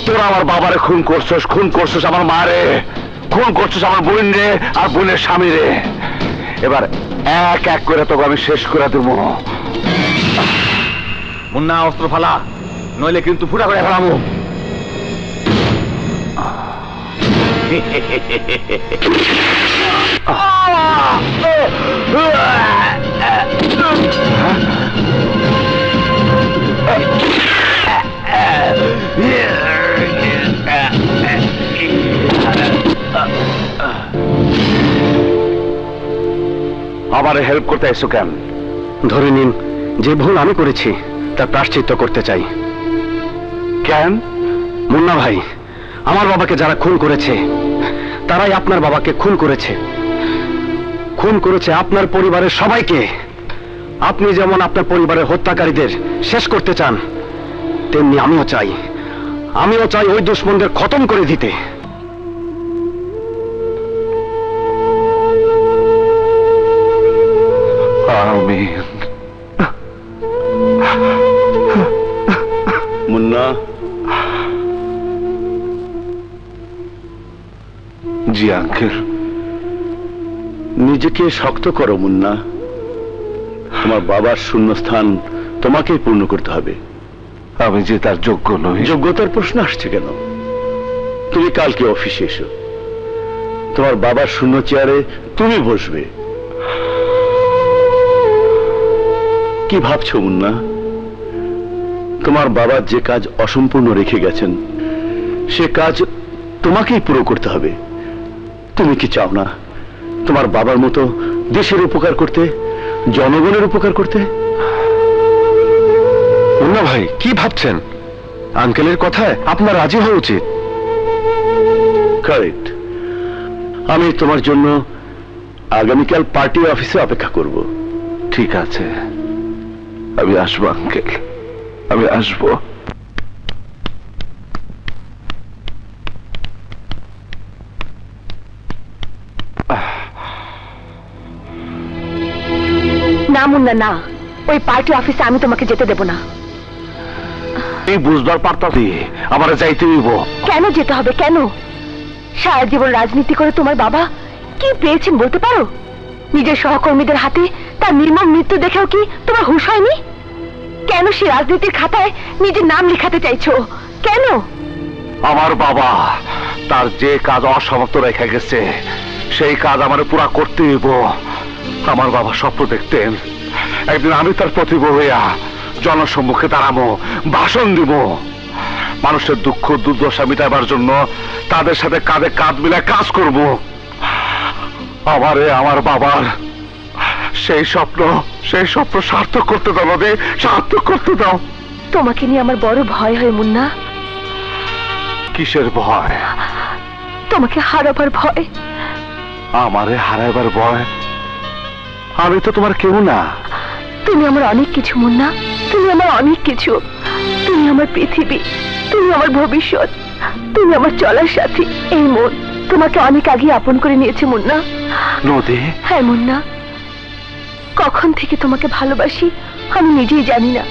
তোরা আমার বাবারে খুন করছস আমার মারে, খুন করছস আমার বোন রে আর বোনের স্বামী রে। এবার এক এক করে তোকে আমি শেষ করে দেব। মুন্না অস্ত্র ফালা, নইলে কিন্তু ফুটা করে ফেলাবো। আমারে হেল্প করতে এসো কেন? ধরে নিন যে ভুল আমি করেছি তার প্রায়শ্চিত্ত করতে চাই। কেন? মুন্না ভাই, আমার বাবাকে যারা খুন করেছে তারাই আপনার বাবাকে খুন করেছে, খুন করেছে আপনার পরিবারের সবাইকে। আপনি যেমন আপনার পরিবারের হত্যাকারীদের শেষ করতে চান, তেমনি আমিও চাই ওই দুশ্মনদের খতম করে দিতে। মুন্না। জি আঙ্কেল। নিজেকে শক্ত করো মুন্না, তোমার বাবার শূন্যস্থান তোমাকেই পূর্ণ করতে হবে। আমি যে তার যোগ্য নই। যোগ্যতার প্রশ্ন আসছে কেন? তুমি কালকে অফিসে এসো, তোমার বাবার শূন্য চেয়ারে তুমি বসবে। কি ভাবছো মুন্না? তোমার বাবা যে কাজ অসম্পূর্ণ রেখে গেছেন সে কাজ তোমাকেই পুরো করতে হবে। তুমি কি চাও না তোমার বাবার মতো দেশের উপকার করতে, জনগণের উপকার করতে? মুন্না ভাই কি ভাবছেন? আঙ্কেলের কথায় আপনার রাজি হওয়া উচিত। কারেক্ট। আমি তোমার জন্য আগামীকাল পার্টি অফিসে অপেক্ষা করব। ঠিক আছে, আমি আসবো আঙ্কেল, আমি আসবো। না মুন্না না, ওই পার্টি অফিসে আমি তোমাকে যেতে দেব না। এই বুঝবার পারতাছি আমার যাইতে হইব। কেন যেতে হবে? কেন? সারা জীবন রাজনীতি করে তোমার বাবা কি পেয়েছেন বলতে পারো? নিজের সহকর্মীদের হাতে তার নির্মম মৃত্যু দেখেও কি তোমার হুঁশ হয়নি? কেন সে রাজনীতির খাতায় নিজের নাম লেখাতে চাইছো? কেন? আমার বাবা তার যে কাজ অসমাপ্ত রেখে গেছে সেই কাজ আমার পুরা করতে হইব। আমার বাবা স্বপ্ন দেখতেন একদিন আমি তার প্রতিভ হইয়া জনসম্মুখে দাঁড়াবো, ভাষণ দিব, মানুষের দুঃখ দুর্দশা মিটাবার জন্য তাদের সাথে কাঁধে কাঁধ মিলায় কাজ করব। আমারে আমার বাবার সেই স্বপ্ন সার্থক করতে দাও, সার্থক করতে দাও। তোমাকে নিয়ে আমার বড় ভয় হয় মুন্না। কিসের ভয়? তোমাকে হারাবার ভয়। আমারে হারাইবার ভয়? আমি তো তোমার কেউ না। তুমি আমার অনেক কিছু মুন্না, তুমি আমার অনেক কিছু। তুমি আমার পৃথিবী, তুমি আমার ভবিষ্যৎ, তুমি আমার চলার সাথী। এই মন তোমাকে অনেক আগে আপন করে নিয়েছে মুন্না। নদী, হ্যাঁ মুন্না, কখন থেকে তোমাকে ভালোবাসি আমি নিজেই জানি না।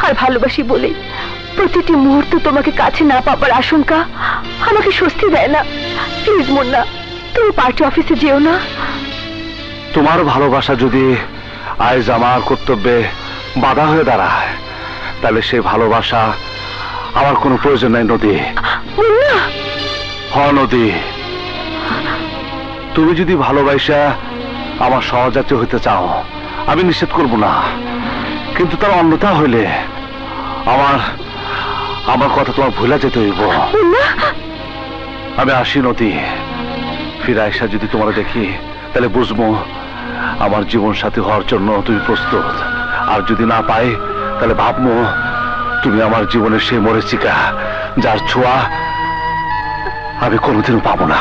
আর ভালোবাসি বলে প্রতিটি মুহূর্ত তোমাকে কাছে না পাবার আশঙ্কা আমাকে স্বস্তি দেয় না। প্লিজ মুন্না, তুমি পার্টি অফিসে যেও না। তোমার ভালোবাসা যদি আজ আমার কর্তব্যে বাধা হয়ে দাঁড়ায়, তাহলে সে ভালোবাসা আমার কোনো প্রয়োজন নাই নদী। মুন্না, হ নদী, তুমি যদি ভালোবাসা আমার সহযাত্রী হইতে চাও আমি নিষেধ করব না, কিন্তু তার অন্যথা হইলে আমার কথা তোমার ভুলা যেতে হইব। আমি আসি নদী, ফিরে আইসা যদি তোমার দেখি তাহলে বুঝবো আমার জীবন সাথী হওয়ার জন্য তুমি প্রস্তুত। আর যদি না পাই তাহলে ভাববো তুমি আমার জীবনের সেই মরিচিকা যার ছোঁয়া আমি কোনোদিনও পাবো না।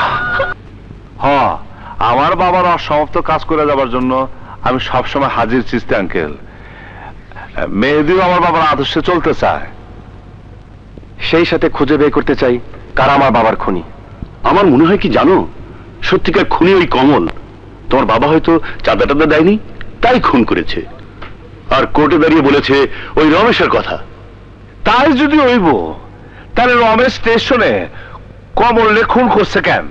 হ্যাঁ, আমার বাবার অসমাপ্ত কাজ করে যাবার জন্য আমি সবসময় হাজির চিস্তি আঙ্কেল। মেহেদিও আমার বাবার আদর্শে চলতে চায়, সেই সাথে খুঁজে বের করতে চাই কারা আমার বাবার খুনি। আমার মনে হয় কি জানো, সত্যিকার খুনি ওই কমল। তোমার বাবা হয়তো চাঁদা টাদা দেয়নি, তাই খুন করেছে। আর কোর্টে দাঁড়িয়ে বলেছে ওই রমেশের কথা। তাই যদি হইব তাহলে রমেশ স্টেশনে কমলে খুন করছে কেন?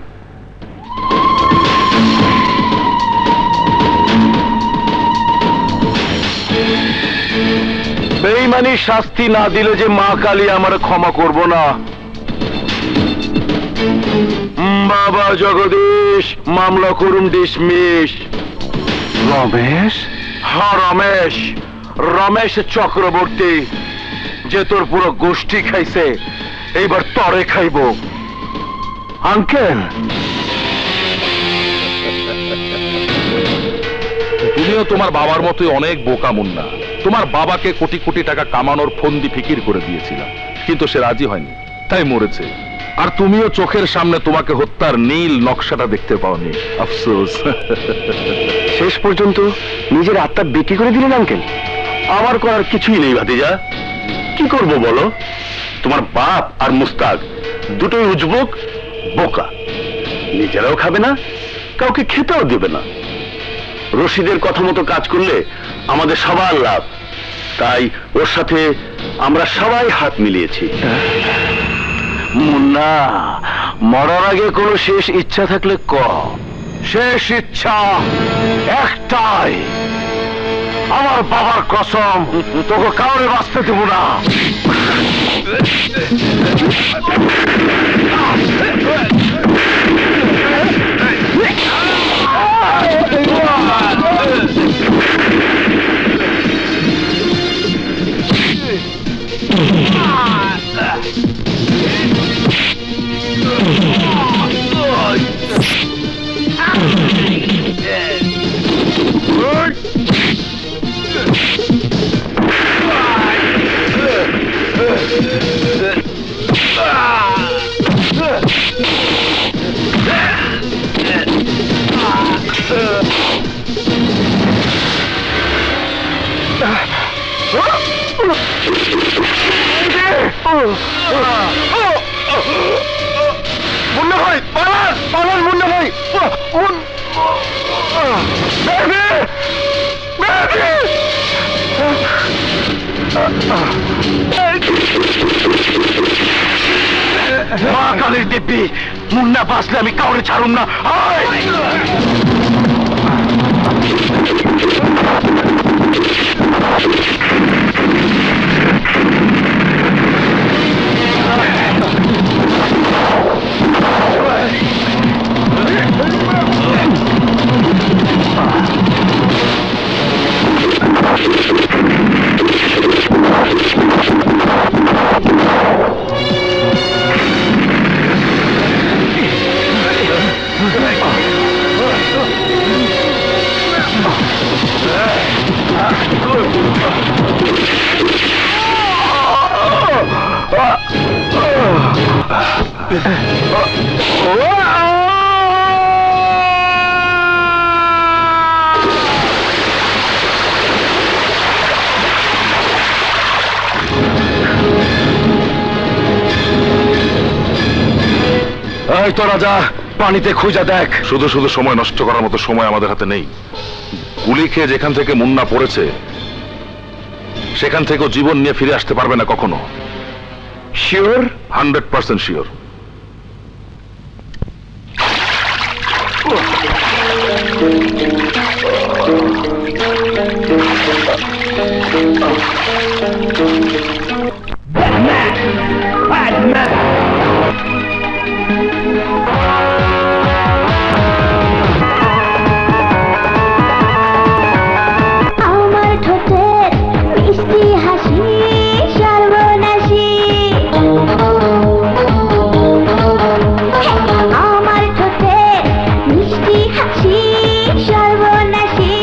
বেঈমানি শাস্তি না দিলে যে মা কালী আমার ক্ষমা করব না। বাবা জগদীশ, মামলা করুন ডিসমিস। রমেশ? হ্যাঁ রমেশ, রমেশ চক্রবর্তী, যে তোর পুরো গোষ্ঠী খাইছে এইবার তরে খাইব। আঙ্কেল, তুমিও তোমার বাবার মতোই অনেক বোকা মুন্না। তোমার বাবাকে কোটি কোটি টাকা কামানোর ফন্দি ফিকির করে দিয়েছিলাম, কিন্তু সে রাজি হয়নি, তাই মরেছে। আর তুমিও চোখের সামনে তোমাকে হত্যার নীল নকশাটা দেখতে পাওনি, আফসোস। শেষ পর্যন্ত নিজের আত্মা বিক্রি করে দিলেন আঙ্কেল। আমার করার কিছুই নেই ভাতিজা, কি করব বলো? তোমার বাপ আর মুস্তাক দুটোই উজবুক, বোকা, নিজেরাও খাবে না, কাউকে খেতেও দেবে না। রশিদের কথা মতো কাজ করলে আমাদের সবার লাভ, তাই ওর সাথে আমরা সবাই হাত মিলিয়েছি। মুন্না, মরার আগে কোনো শেষ ইচ্ছা থাকলে ক। শেষ ইচ্ছা একটাই, আমার বাবার কসম তোকে কাউরে বাঁচতে দেব না। মুন্না ভাই, পালান পালান মুন্না ভাই। মা কালীর দিব্যি, মুন্না বাঁচলে আমি কাউরে ছাড়ুম না। এই তো রাজা, পানিতে খুঁজে দেখ। শুধু শুধু সময় নষ্ট করার মতো সময় আমাদের হাতে নেই। গুলি খেয়ে যেখান থেকে মুন্না পড়েছে সেখান থেকেও জীবন নিয়ে ফিরে আসতে পারবে না কখনো। শিওর? 100% শিওর। আমার ঠোঁটের মিষ্টি হাসি সর্বনাশী, আমার ঠোঁটের মিষ্টি হাসি সর্বনাশী,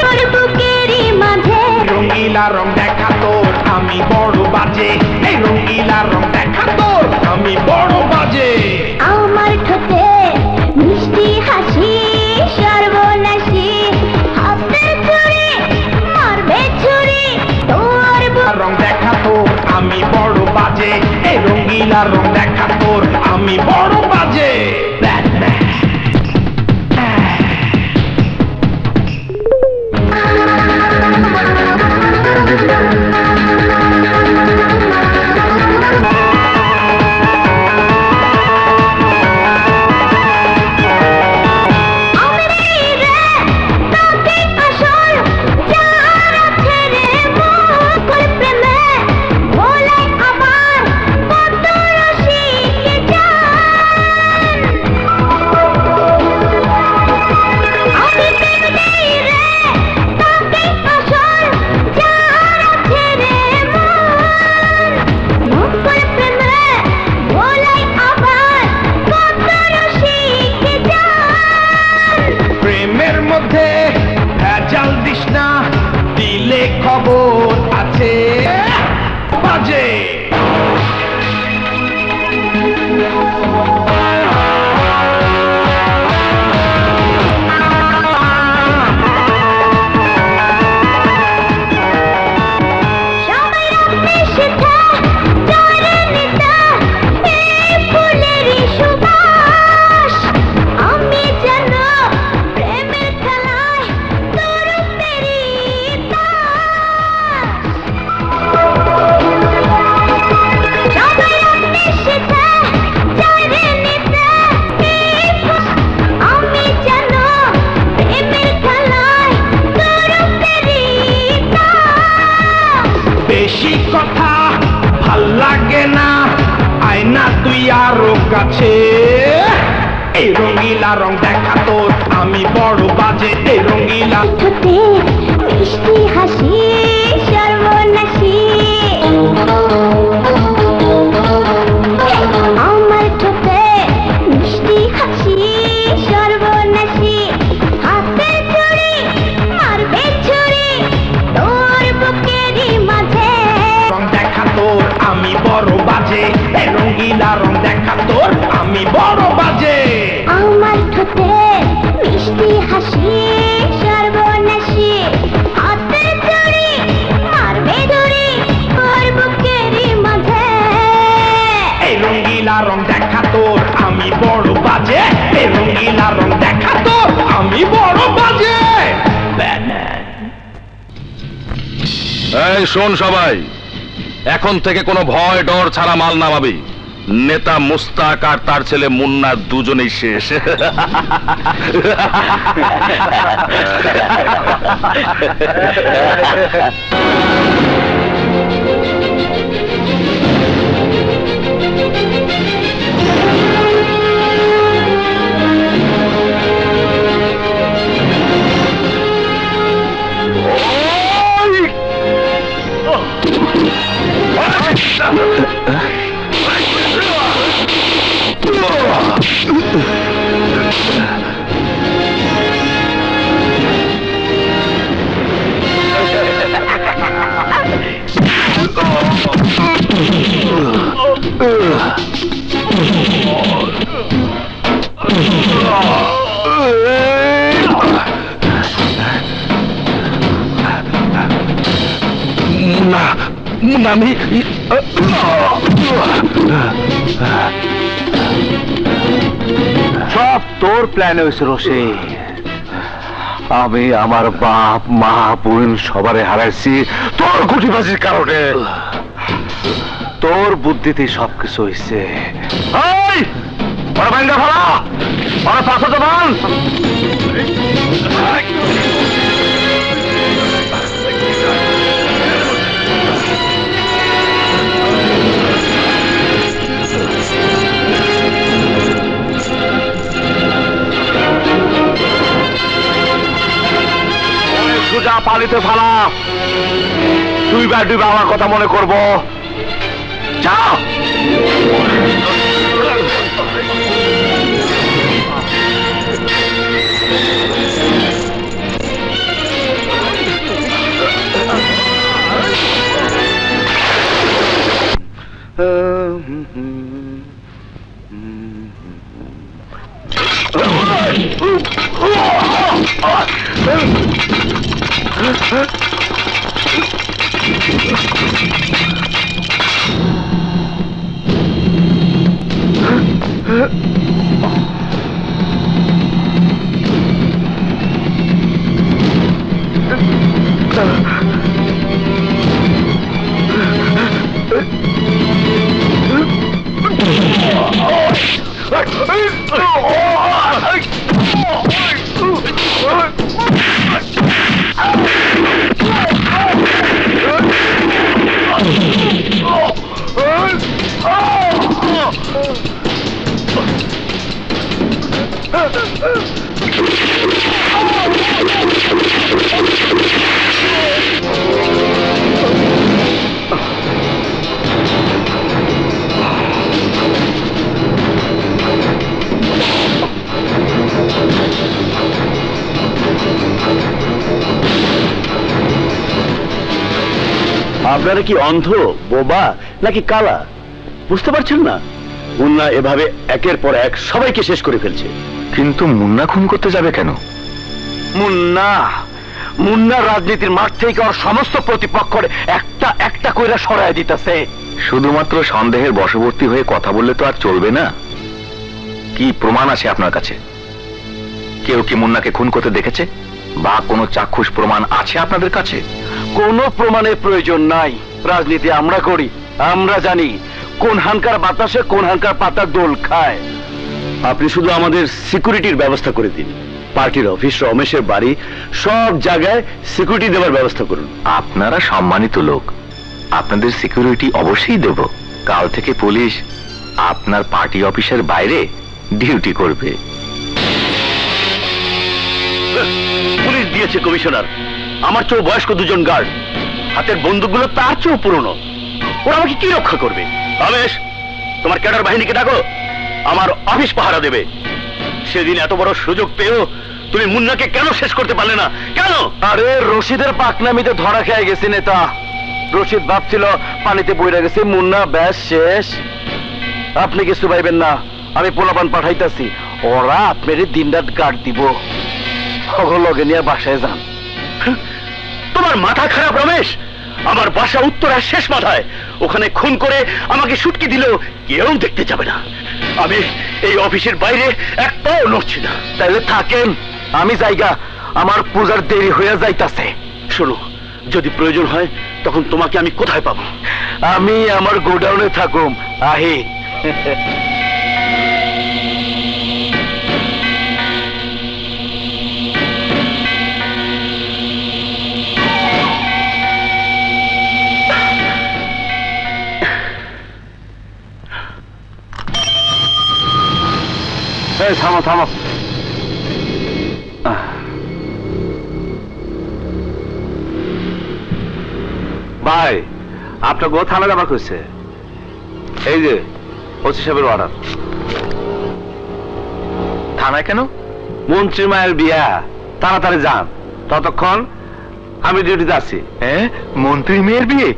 ওর বুকেরই মাঝে রঙিলা রং দেখা তোর আমি বড় বাজে, এই রঙিলা রং দেখা তোর আমি বড় বাজে। আমার ঠোঁটের মিষ্টি হাসি সর্বনাশী, হাতে ছুরি মারবে ছুরি তোর রং দেখা তোর আমি বড় বাজে, এই রঙিলা রং দেখা তোর আমি বড় বাজে। প্রেমের মধ্যে ভেজাল দিস না, দিলে খবর আছে বাজে। বেশি কথা ভাল লাগে না, আয়না তুই আরো কাছে, এই রঙিলা রং দেখা তোর আমি বড় বাজে, এই রঙিলা ঠোঁটের মিষ্টি হাসি সর্বনাশী, আমার ঠোঁটের মিষ্টি হাসি সর্বনাশী, হাতে ছুরি মারবে ছুরি তোর বুকেরই মাঝে। রং দেখা তোর আমি বড় বাজে, এই রঙিলা রং দেখা তোর আমি বড় বাজে। আমার ঠোঁটের মিষ্টি হাসি সর্বনাশী, হাতে ছুরি মারবে ছুরি তোর বুকেরই মাঝে। এই রঙিলা রং দেখা তোর আমি বড় বাজে, এই রঙিলা রং দেখা তোর আমি বড় বাজে। এই শোন সবাই, এখন থেকে কোনো ভয় ডর ছাড়া মাল নামাবি। নেতা মুস্তাক আর তার ছেলে মুন্না দুজনেই শেষ। আমি সব তোর প্ল্যানে হয়েছে রশিদ। আমি আমার বাপ মা বোন সবারে হারাইছি তোর গুটিবাজির কারণে। তোর বুদ্ধিতে সবকিছু হয়েছে। ওরা ভাঙ্গা ফেলা, ওরা পাথর দেবান। সোজা পালিতে ফেলা, দুইবার আমার কথা মনে করব। যা আপনারা কি অন্ধ, বোবা নাকি কালা বুঝতে পারছেন না? মুন্না এভাবে একের পর এক সবাইকে শেষ করে ফেলছে। কিন্তু মুন্না খুন করতে যাবে কেন? মুন্না রাজনীতির মাঠ থেকে ওর সমস্ত প্রতিপক্ষরে একটা একটা কইরা সরায় দিতেছে। শুধুমাত্র সন্দেহের বশবর্তী হয়ে কথা বললে তো আর চলবে না। কি প্রমাণ আছে আপনার কাছে? কেউ কি মুন্নাকে খুন করতে দেখেছে বা কোনো চাক্ষুষ প্রমাণ আছে আপনাদের কাছে? কোনো প্রমাণের প্রয়োজন নাই। রাজনীতি আমরা করি, আমরা জানি কোন হানকার বাতাসে কোন হানকার পাতা দোল খায়। আপনি শুধু আমাদের সিকিউরিটির ব্যবস্থা করে দিন। পার্টির অফিস, রমেশের বাড়ি, সব জায়গায় সিকিউরিটি দেওয়ার ব্যবস্থা করুন। আপনারা সম্মানিত লোক, আপনাদের সিকিউরিটি অবশ্যই দেব। কাল থেকে পুলিশ আপনার পার্টি অফিসের বাইরে ডিউটি করবে। পুলিশ দিয়েছে কমিশনার, আমার চেয়েও বয়স্ক দুজন গার্ড, হাতের বন্দুকগুলো তার চেয়েও পুরনো। ওরা আমাকে কি রক্ষা করবে? রমেশ, তোমার ক্যাডার বাহিনীকে ডাকো, আমার অফিস পাহারা দেবে। সেদিন এত বড় সুযোগ পেয়েও তুমি মুন্নাকে কেন শেষ করতে পারলে না? কেন? আরে রশিদের পাকনামিতে ধরা খেয়ে গেছে নেতা। রশিদ ভাবছিল পানিতে বইরা গেছে, মুন্না ব্যাস শেষ। আপনি কিছু ভাইবেন না, আমি পোলাপান পাঠাইতাছি, ওরা আপনার দিনরাত গার্ড দিব। লগে নিয়ে বাসায় যান। তোমার মাথা খারাপ রমেশ? আমার বাসা উত্তরার শেষ মাথায়, ওখানে খুন করে আমাকে সুটকি দিলেও কেউ দেখতে যাবে না। আমি এই অফিসের বাইরে এক পাও নড়ছি না। তাইলে থাকেন, আমি জায়গা, আমার পূজার দেরি হয়ে যাইতাছে। শোনো, যদি প্রয়োজন হয় তখন তোমাকে আমি কোথায় পাবো? আমি আমার গোডাউনে থাকুম। আহি থামো থামো। ভাই, আপনার গো থানা যাবার করছে। এই যে ওসি সাহেবের অর্ডার। থানায় কেন? মন্ত্রী মায়ের বিয়া, তাড়াতাড়ি যান, ততক্ষণ আমি ডিউটিতে আছি। হ্যাঁ, মন্ত্রী মেয়ের বিয়ে?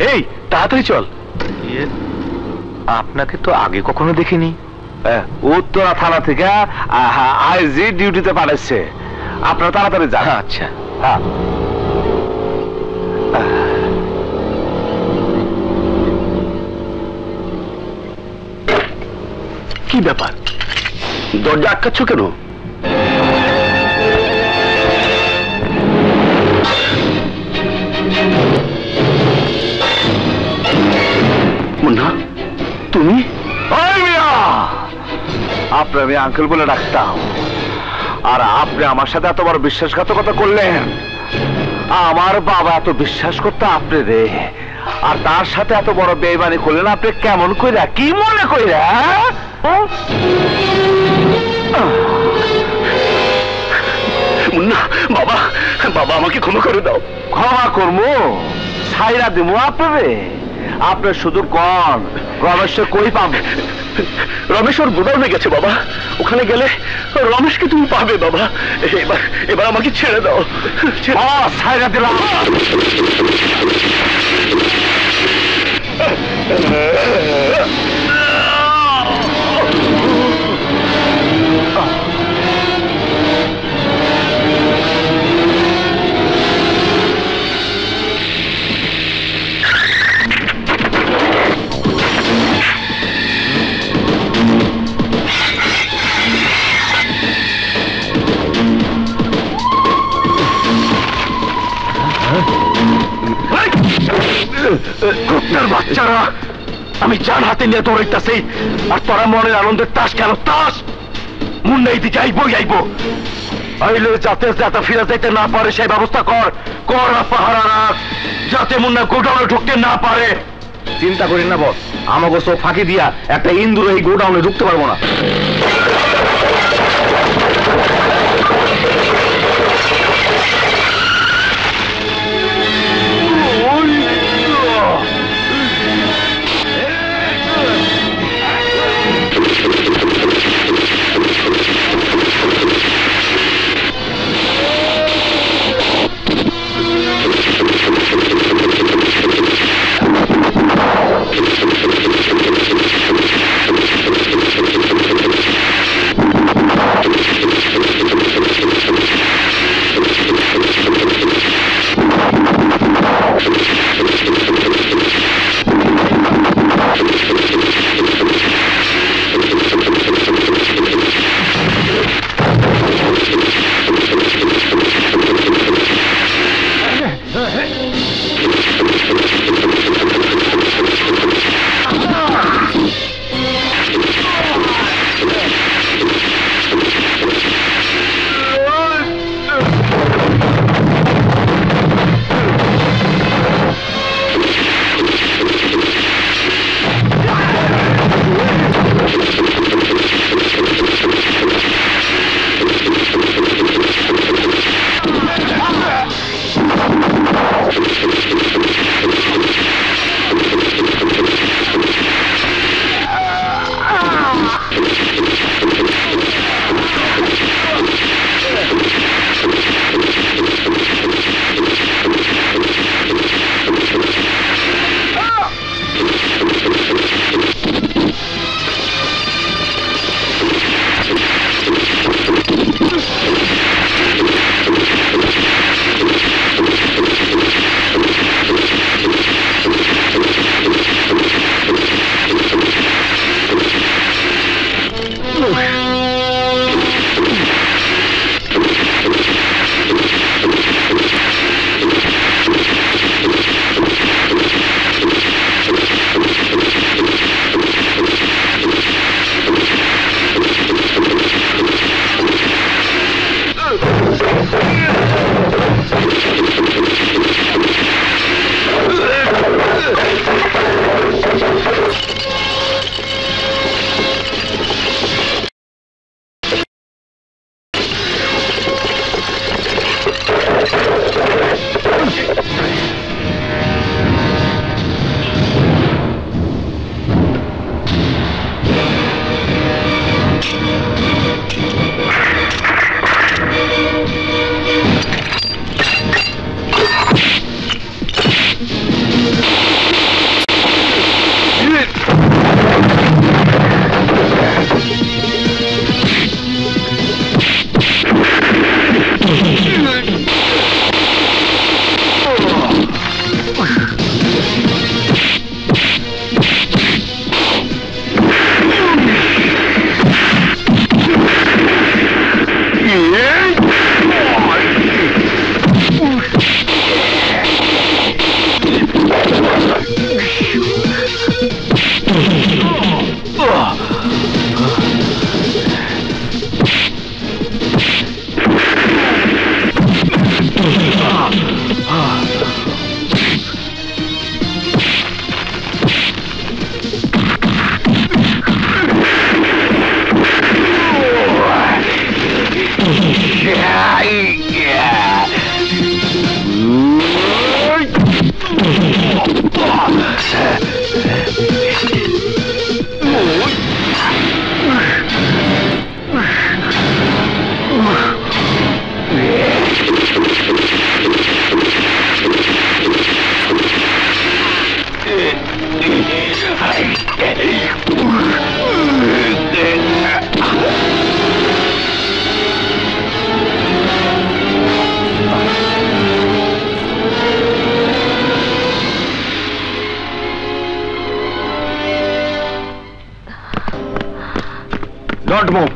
এই তাড়াতাড়ি চল। আপনাকে তো আগে কখনো দেখিনি। উত্তরা থানা থেকে আইজি ডিউটিতে পাঠাচ্ছে, আপনারা তাড়াতাড়ি যান। আচ্ছা। হ্যাঁ, কি ব্যাপার? দরজা আটকাচ্ছ কেন? মুন্না, তুমি? আপনি আমি আঙ্কেল বলে ডাকতাম, আর আপনি আমার সাথে এত বড় বিশ্বাসঘাতকতা করলেন। আমার বাবা এত বিশ্বাস করতো আপনি রে, আর তার সাথে এত বড় বেইমানি করলেন আপনি কেমন কইরা, কি মনে কইরা? মুন্না, বাবা বাবা আমাকে ক্ষমা করে দাও। ক্ষমা করবো? ছাইরা দিব আপনারে? আপনি শুধু কন রমেশকে কই পাবে? রমেশ ওর গোডাউনে গেছে বাবা, ওখানে গেলে রমেশকে তুমি পাবে বাবা। এবার এবার আমাকে ছেড়ে দাও। ছাইরা দিলাম। কুত্তার বাচ্চারা, আমি জান হাতে নিয়ে দৌড়াইতাছি, আর তোরা মনের আনন্দের তাস কেন? তাস মুন্না এইদিকে আইবই আইব। আইলে যাতে যাতে ফিরে যাইতে না পারে সেই ব্যবস্থা কর। কর পাহারা রাখ, যাতে মুন্না গোডাউনে ঢুকতে না পারে। চিন্তা করেন না বস, আমাকে চোখ ফাঁকি দিয়া একটা ইন্দুর এই গোডাউনে ঢুকতে পারবো না। Don't move.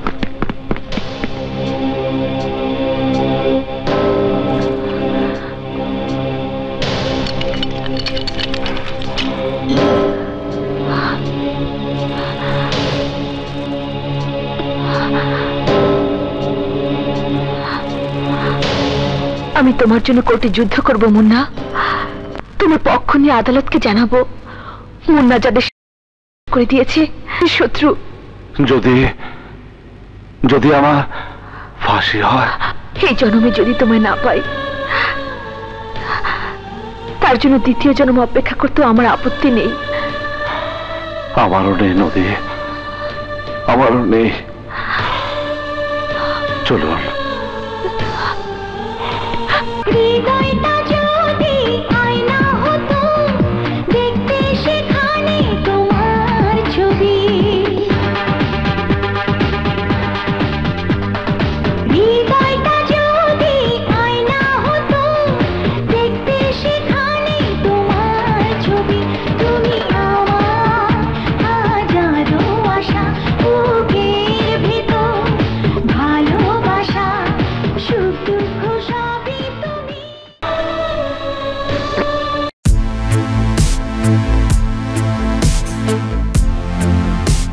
আমি তোমার জন্য কোর্টে যুদ্ধ করব মুন্না। তোমার পক্ষ নিয়ে আদালতকে জানাবো মুন্না যাদের করে দিয়েছে শত্রু। যদি যদি আমার ফাঁসি হয়, এই জন্মে যদি তোমায় না পাই, তার জন্য দ্বিতীয় জন্ম অপেক্ষা করতেও আমার আপত্তি নেই। আমারও নেই নদী, আমারও নেই। চলুন।